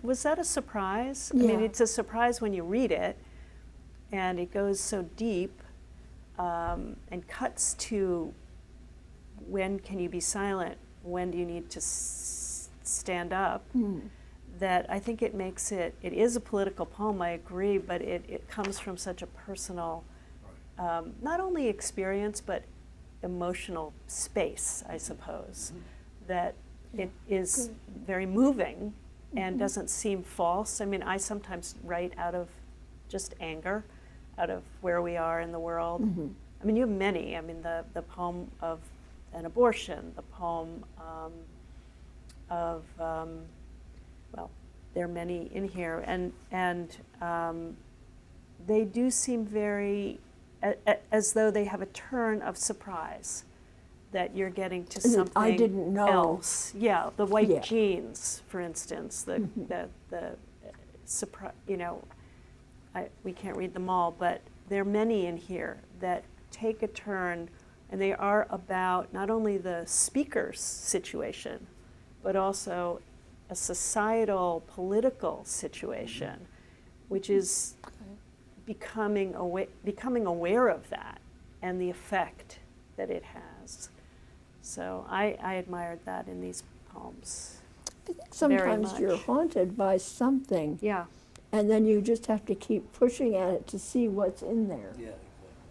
Was that a surprise? Yeah. It's a surprise when you read it, and it goes so deep, and cuts to, when can you be silent? When do you need to stand up? That I think it makes it is a political poem, I agree, but it comes from such a personal, not only experience, but emotional space, I suppose, that it is very moving and doesn't seem false. I sometimes write out of just anger, out of where we are in the world. You have many. The poem of an abortion, the poem of, there are many in here, and they do seem very as though they have a turn of surprise, that you're getting to That something I didn't know. else. Yeah, the white Yeah. jeans, for instance, the surprise. You know, we can't read them all, but there are many in here that take a turn, and they are about not only the speaker's situation, but also a societal, political situation, which is becoming aware of that and the effect that it has. So I admired that in these poems. I think sometimes much. you're haunted by something, Yeah, and then you just have to keep pushing at it to see what's in there, Yeah, exactly.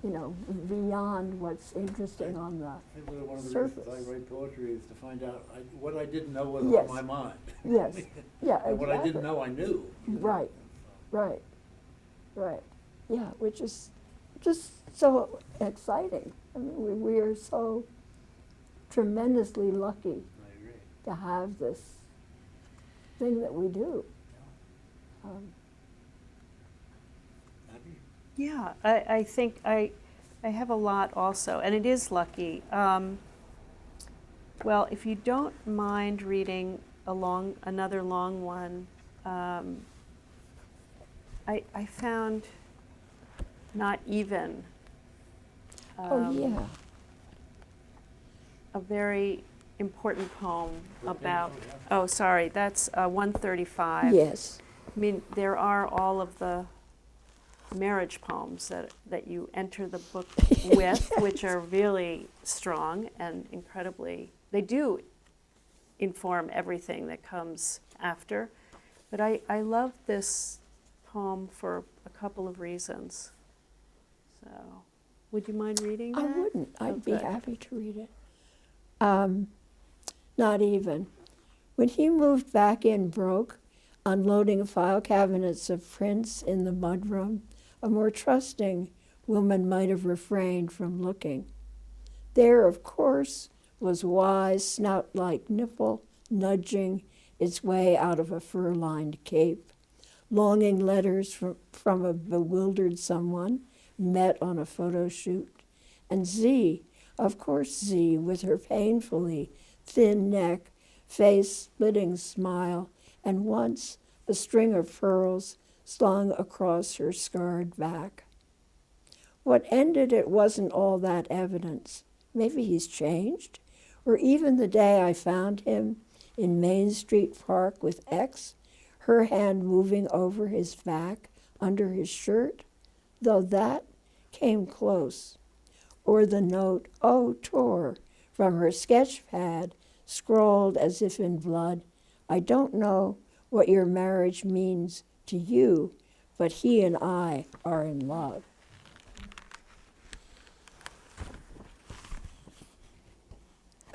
you know, beyond what's interesting on the I think one of the surface. reasons I write poetry is to find out what I didn't know was Yes. on my mind. Yes, yeah, And what I exactly. didn't know, I knew. you know. Right. Right, right, yeah, which is just so exciting. I mean, we are so tremendously lucky I agree. to have this thing that we do. Abby? yeah. I think I have a lot also, and it is lucky. Well, if you don't mind reading another long one, I found Not Even. Oh, yeah, A very important poem What page about, do we have? oh, sorry, that's 135. yes, I mean, there are all of the marriage poems that you enter the book with, which are really strong and incredibly, they do inform everything that comes after. But I love this poem for a couple of reasons. So, would you mind reading that? I wouldn't, I'd be Okay. happy to read it. Not even. When he moved back in broke, unloading file cabinets of prints in the mudroom, a more trusting woman might have refrained from looking. There, of course, was wise, snout-like nipple nudging its way out of a fur-lined cape. Longing letters from a bewildered someone met on a photo shoot. And Z, of course Z, with her painfully thin neck, face-splitting smile, and once a string of pearls slung across her scarred back. What ended it wasn't all that evidence. Maybe he's changed. Or even the day I found him in Main Street Park with X, her hand moving over his back under his shirt, though that came close. Or the note, "Oh, Tor," from her sketch pad, scrawled as if in blood, "I don't know what your marriage means to you, but he and I are in love."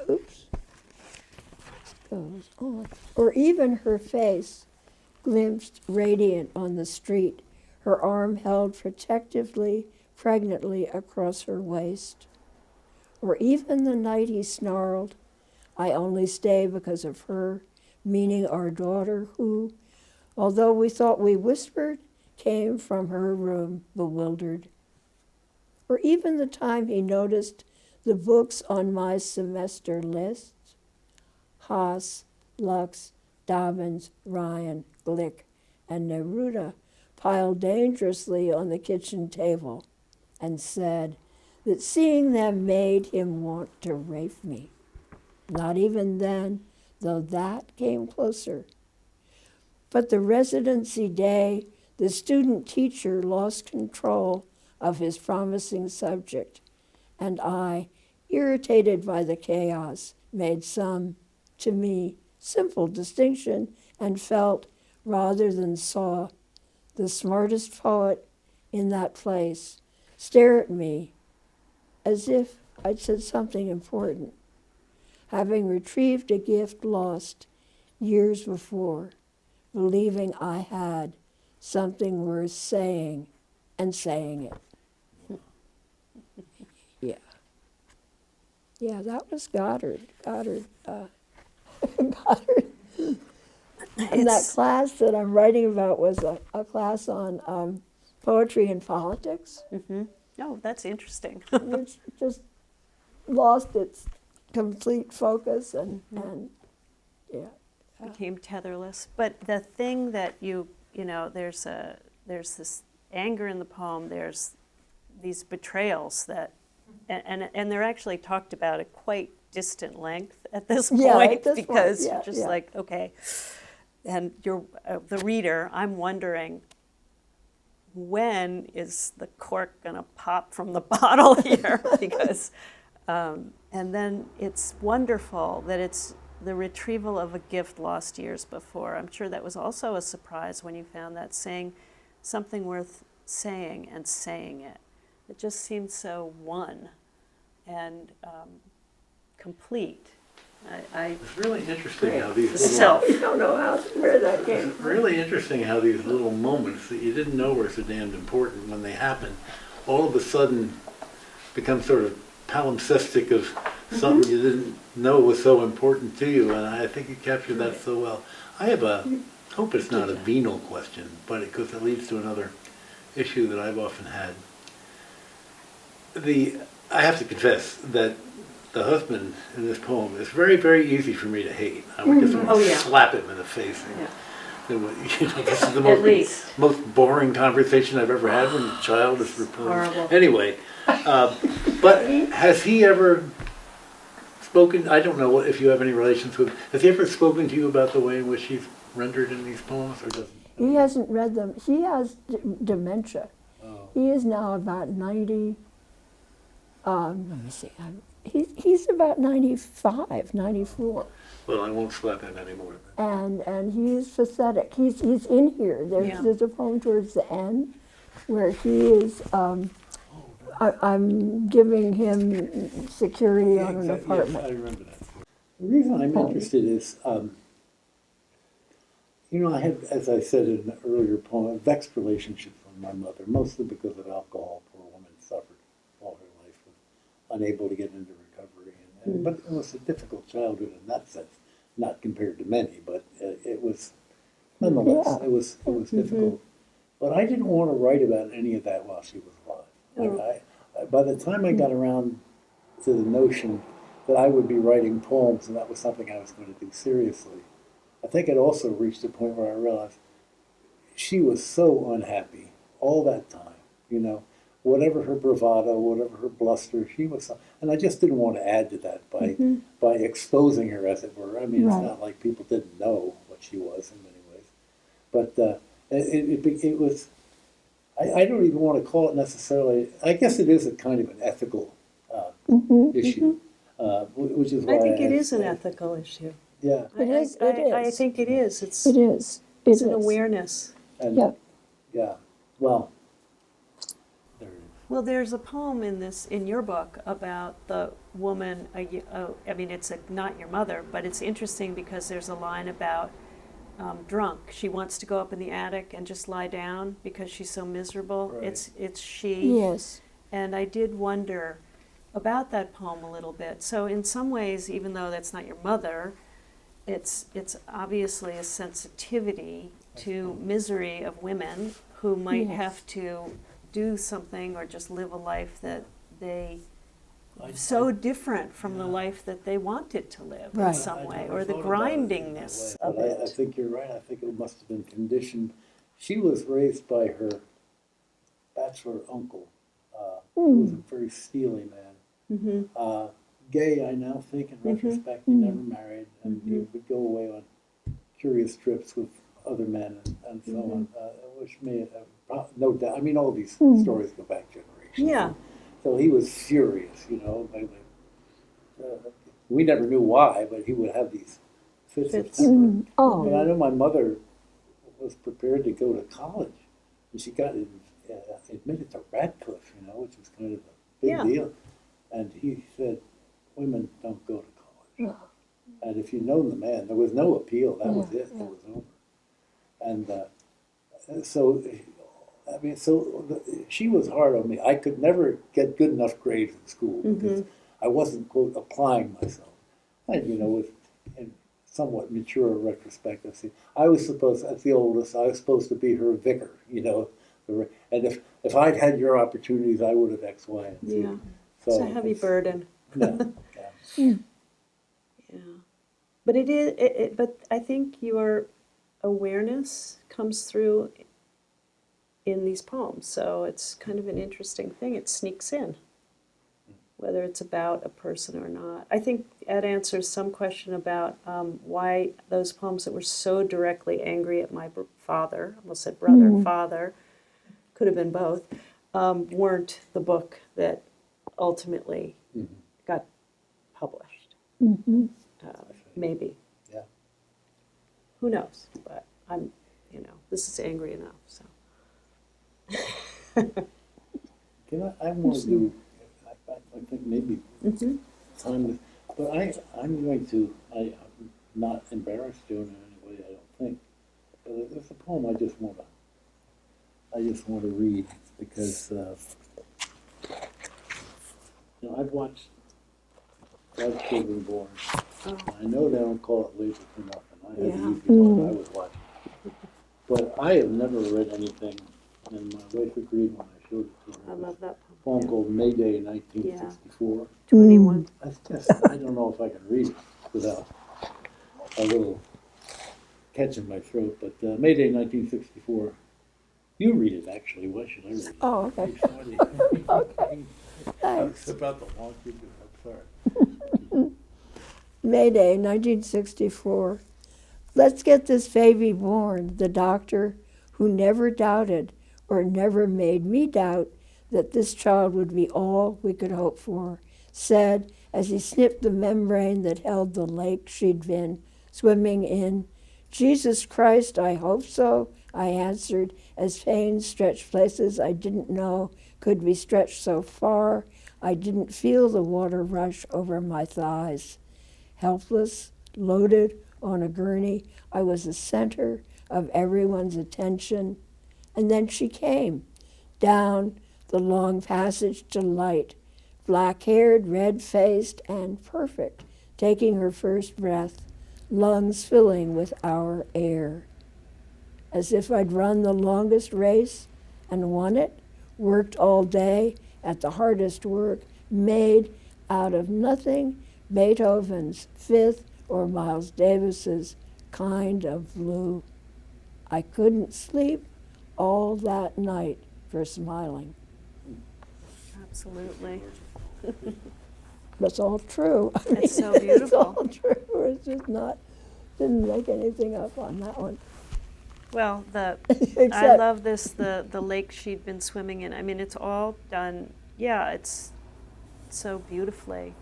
Oops. Goes on. Or even her face, glimpsed radiant on the street, her arm held protectively, pregnantly across her waist. Or even the night he snarled, "I only stay because of her," meaning our daughter who, although we thought we whispered, came from her room bewildered. Or even the time he noticed the books on my semester list, Haas, Lux, Dobbins, Ryan, Glick, and Neruda, piled dangerously on the kitchen table, and said that seeing them made him want to rape me. Not even then, though that came closer. But the residency day, the student teacher lost control of his promising subject, and I, irritated by the chaos, made some, to me, simple distinction and felt, rather than saw, the smartest poet in that place stare at me as if I'd said something important, having retrieved a gift lost years before, believing I had something worth saying and saying it. Yeah. Yeah, that was Goddard. Goddard. And that class that I'm writing about was a class on poetry and politics. Mm-hmm. Oh, that's interesting. which just lost its complete focus and yeah. Became tetherless. But the thing that you know, there's this anger in the poem. There's these betrayals that, and they're actually talked about at quite distant length at this point, Yeah, at this point, because yeah, you're just yeah. like, okay, and you're the reader. I'm wondering, when is the cork gonna pop from the bottle here? Because, and then it's wonderful that it's the retrieval of a gift lost years before. I'm sure that was also a surprise when you found that, saying something worth saying and saying it. It just seemed so one and complete. It's really interesting how these The little, self. I don't know where that came it's really interesting how these little moments that you didn't know were so damned important, when they happen, all of a sudden become sort of palimpsestic of something you didn't know was so important to you, and I think you captured that so well. I have hope it's not a venal question, but because it leads to another issue that I've often had. I have to confess that the husband in this poem is very, very easy for me to hate. I would just want Oh, to yeah. slap him in the face. Yeah. You know, this is the At least. most boring conversation I've ever had when a child is reporting. Horrible. Anyway, but has he ever spoken, I don't know if you have any relations with, has he ever spoken to you about the way in which he's rendered in these poems, or doesn't? He hasn't read them. He has dementia. Oh. He is now about 90. Let me see. He's about 95, 94. Well, I won't slap him anymore. And he's pathetic. He's in here. Yeah. There's a poem towards the end where he is. I'm giving him security on an apartment. Yes, I remember that. The reason I'm interested is, I had, as I said in an earlier poem, a vexed relationship with my mother, mostly because of alcohol. Poor woman suffered all her life, was unable to get into recovery. But it was a difficult childhood in that sense, not compared to many, but it was, nonetheless, Yeah. it was difficult. But I didn't want to write about any of that while she was alive. By the time I got around to the notion that I would be writing poems, and that was something I was going to do seriously, I think it also reached a point where I realized she was so unhappy all that time, whatever her bravado, whatever her bluster, she was, and I just didn't want to add to that by exposing her, as it were. I mean, Right. it's not like people didn't know what she was in many ways, but it was, I don't even want to call it necessarily, I guess it is a kind of an ethical issue, which is why I think it asked is an that. ethical issue. Yeah, It is. I think it is. It is. It's an awareness. and Yeah. yeah, well, there it is. Well, there's a poem in your book about the woman. I mean, it's not your mother, but it's interesting because there's a line about drunk. She wants to go up in the attic and just lie down because she's so miserable. Right. It's she. Yes. And I did wonder about that poem a little bit. So in some ways, even though that's not your mother, it's obviously a sensitivity to misery of women who might Yes. have to do something or just live a life that they I- so I- different from the life that they wanted to live in Right. some I way, never or the thought about it in that grindingness way, of but it. I think you're right. I think it must have been conditioned. She was raised by her bachelor uncle, who was a very steely man. Gay, I now think, in retrospect, he never married, and he would go away on curious trips with other men and so on, which may have, no doubt, I mean, all these stories go back generations. Yeah. So he was furious, we never knew why, but he would have these fits of Fits. temper. Oh. And I know my mother was prepared to go to college, and she got admitted to Radcliffe, which was kind of a big Yeah. deal. And he said, women don't go to college. And if you know the man, there was no appeal. That was it. It was over. And so, I mean, she was hard on me. I could never get good enough grades in school because I wasn't, quote, applying myself. And, in somewhat mature retrospect, I was supposed, as the oldest, I was supposed to be her vicar, and if I'd had your opportunities, I would have X, Y, and Z. Yeah. It's a heavy burden. Yeah, yeah. Yeah. But but I think your awareness comes through in these poems. So it's kind of an interesting thing. It sneaks in, whether it's about a person or not. I think that answers some question about why those poems that were so directly angry at my father, almost said brother, father, could have been both, weren't the book that ultimately got published. Maybe. Yeah. Who knows? But this is angry enough, so. I want to do, I think maybe time, but I'm going to, I'm not embarrassed Joan in any way, I don't think. But there's a poem I just want to read because, I've watched 5 Children Born. I know they don't call it labor for nothing. I had the easy one I was watching. But I have never read anything, and my wife agreed when I showed it to her. I love that A poem called May Day 1964. 21. I don't know if I can read it without a little catch in my throat, but May Day 1964. You read it, actually. Why should I read it? Oh, okay. Page 20. Okay. It's Thanks. about the long kid. I'm sorry. Mayday, 1964. Let's get this baby born. The doctor, who never doubted or never made me doubt that this child would be all we could hope for, said as he snipped the membrane that held the lake she'd been swimming in. Jesus Christ, I hope so, I answered, as pain stretched places I didn't know could be stretched so far. I didn't feel the water rush over my thighs. Helpless, loaded on a gurney, I was the center of everyone's attention. And then she came, down the long passage to light, black-haired, red-faced, and perfect, taking her first breath, lungs filling with our air. As if I'd run the longest race and won it, worked all day at the hardest work, made out of nothing Beethoven's Fifth or Miles Davis's kind of blue. I couldn't sleep all that night for smiling. Absolutely. That's all true. I mean, It's so beautiful. It's all true. It's just not, didn't make anything up on that one. Well, I Except- love this, the lake she'd been swimming in. I mean, it's all done, yeah, it's so beautifully,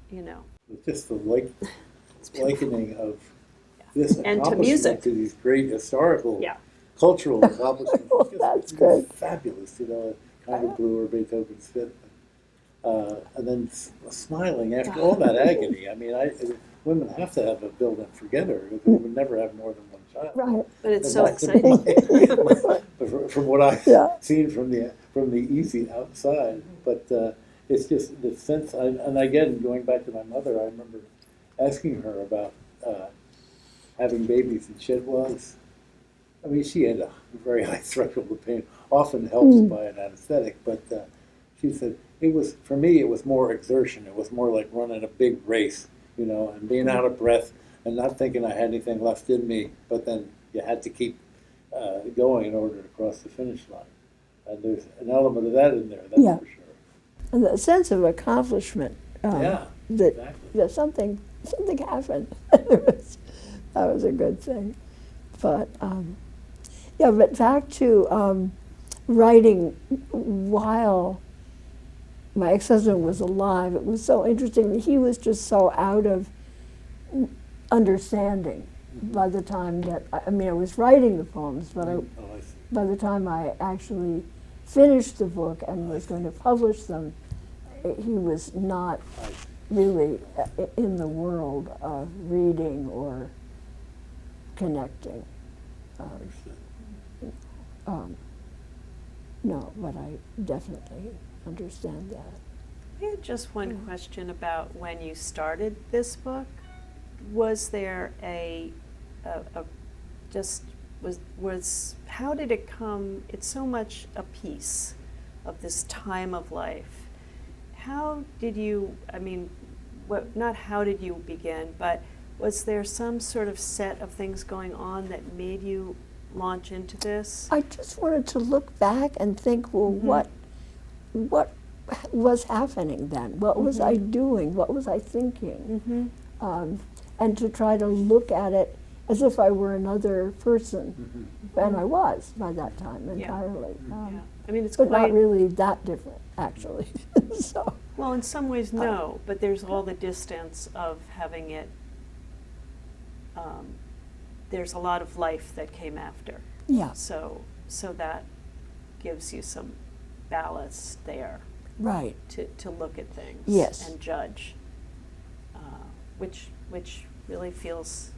It's just the likening of this And to accomplishment music. to these great historical, Yeah. cultural accomplishments. Well, It's just- that's it's good. Fabulous, kind of blue or Beethoven's Fifth. And then smiling after all that agony. I mean, women have to have a build-in forgetter because they would never have more than one child. Right. but it's And so that's exciting. from what I've Yeah. seen from the easy outside, but it's just the sense. And again, going back to my mother, I remember asking her about having babies, and she was. I mean, she had a very high threshold of pain, often helped by an anesthetic, but she said it was, for me, it was more exertion. It was more like running a big race, and being out of breath and not thinking I had anything left in me, but then you had to keep going in order to cross the finish line. And there's an element of that in there, that's Yeah. for sure. And the sense of accomplishment. Yeah, That, exactly. that something happened. That was a good thing. But, but back to writing while my ex-husband was alive. It was so interesting. He was just so out of understanding by the time that, I was writing the poems, but Oh, I see. by the time I actually finished the book and was going to publish them, he was not I see. really in the world of reading or connecting. Understood. No, but I definitely understand that. I had just one question about when you started this book. Was there a just was how did it come? It's so much a piece of this time of life. How did you, I mean, not how did you begin, but was there some sort of set of things going on that made you launch into this? I just wanted to look back and think, well, what was happening then? What was I doing? What was I thinking? And to try to look at it as if I were another person, and I was by that time entirely. Yeah. I mean, it's But quite, not really that different, actually. So, well, in some ways, no, but there's all the distance of having it, there's a lot of life that came after. yeah, So that gives you some ballast there right. to look at things Yes. and judge, which really feels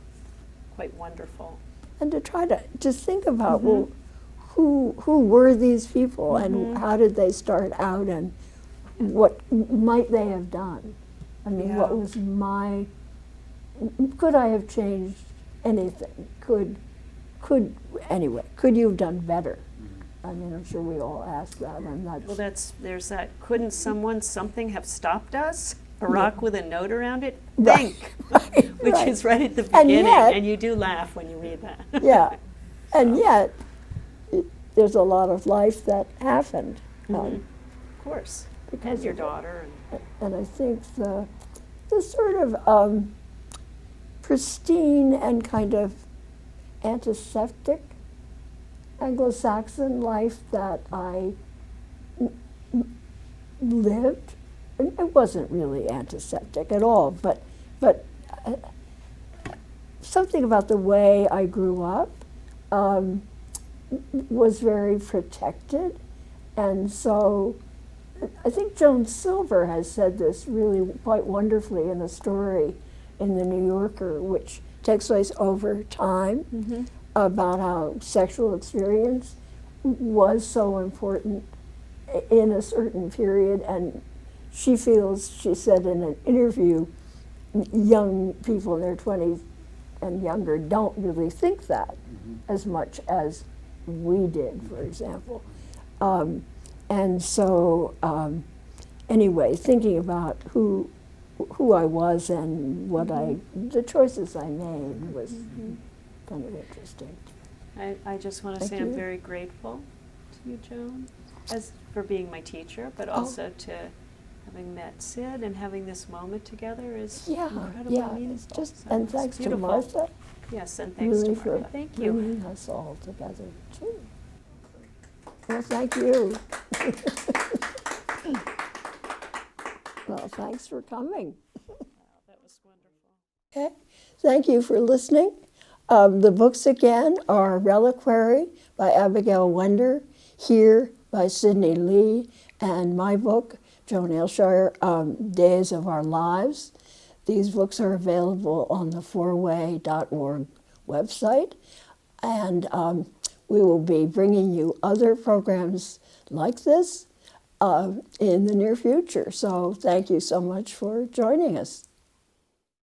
quite wonderful. And to try to just think about, well, who were these people and how did they start out and what might they have done? I mean, what Yeah. was could I have changed anything? Could you have done better? I mean, I'm sure we all ask that, and that's, Well, there's that, couldn't something have stopped us? A rock with a note around it? Right. Think! Which Right. is right at the And beginning, yet- and you do laugh when you read that. yeah. And yet, there's a lot of life that happened. Of course. Because And your of it. daughter. And I think the sort of pristine and kind of antiseptic Anglo-Saxon life that I lived, and it wasn't really antiseptic at all, but something about the way I grew up was very protected, and so I think Joan Silver has said this really quite wonderfully in a story in the New Yorker, which takes place over time, about how sexual experience was so important in a certain period. And she feels, she said in an interview, young people in their 20s and younger don't really think that as much as we did, for example. And so, anyway, thinking about who I was and what the choices I made was kind of interesting. I just want to Thank say I'm you. very grateful to you, Joan, for being my teacher, but also to having met Sid and having this moment together is incredibly It's meaningful. just, So and it's thanks to beautiful. Martha, Yes, and thanks really to for Martha. Thank you. bringing us all together too. Well, thank you. Well, thanks for coming. That was wonderful. Okay, thank you for listening. The books again are Reliquary by Abigail Wender, Here by Sidney Lee, and my book, Joan Aleshire, Days of Our Lives. These books are available on the fourway.org website, and we will be bringing you other programs like this in the near future. So thank you so much for joining us.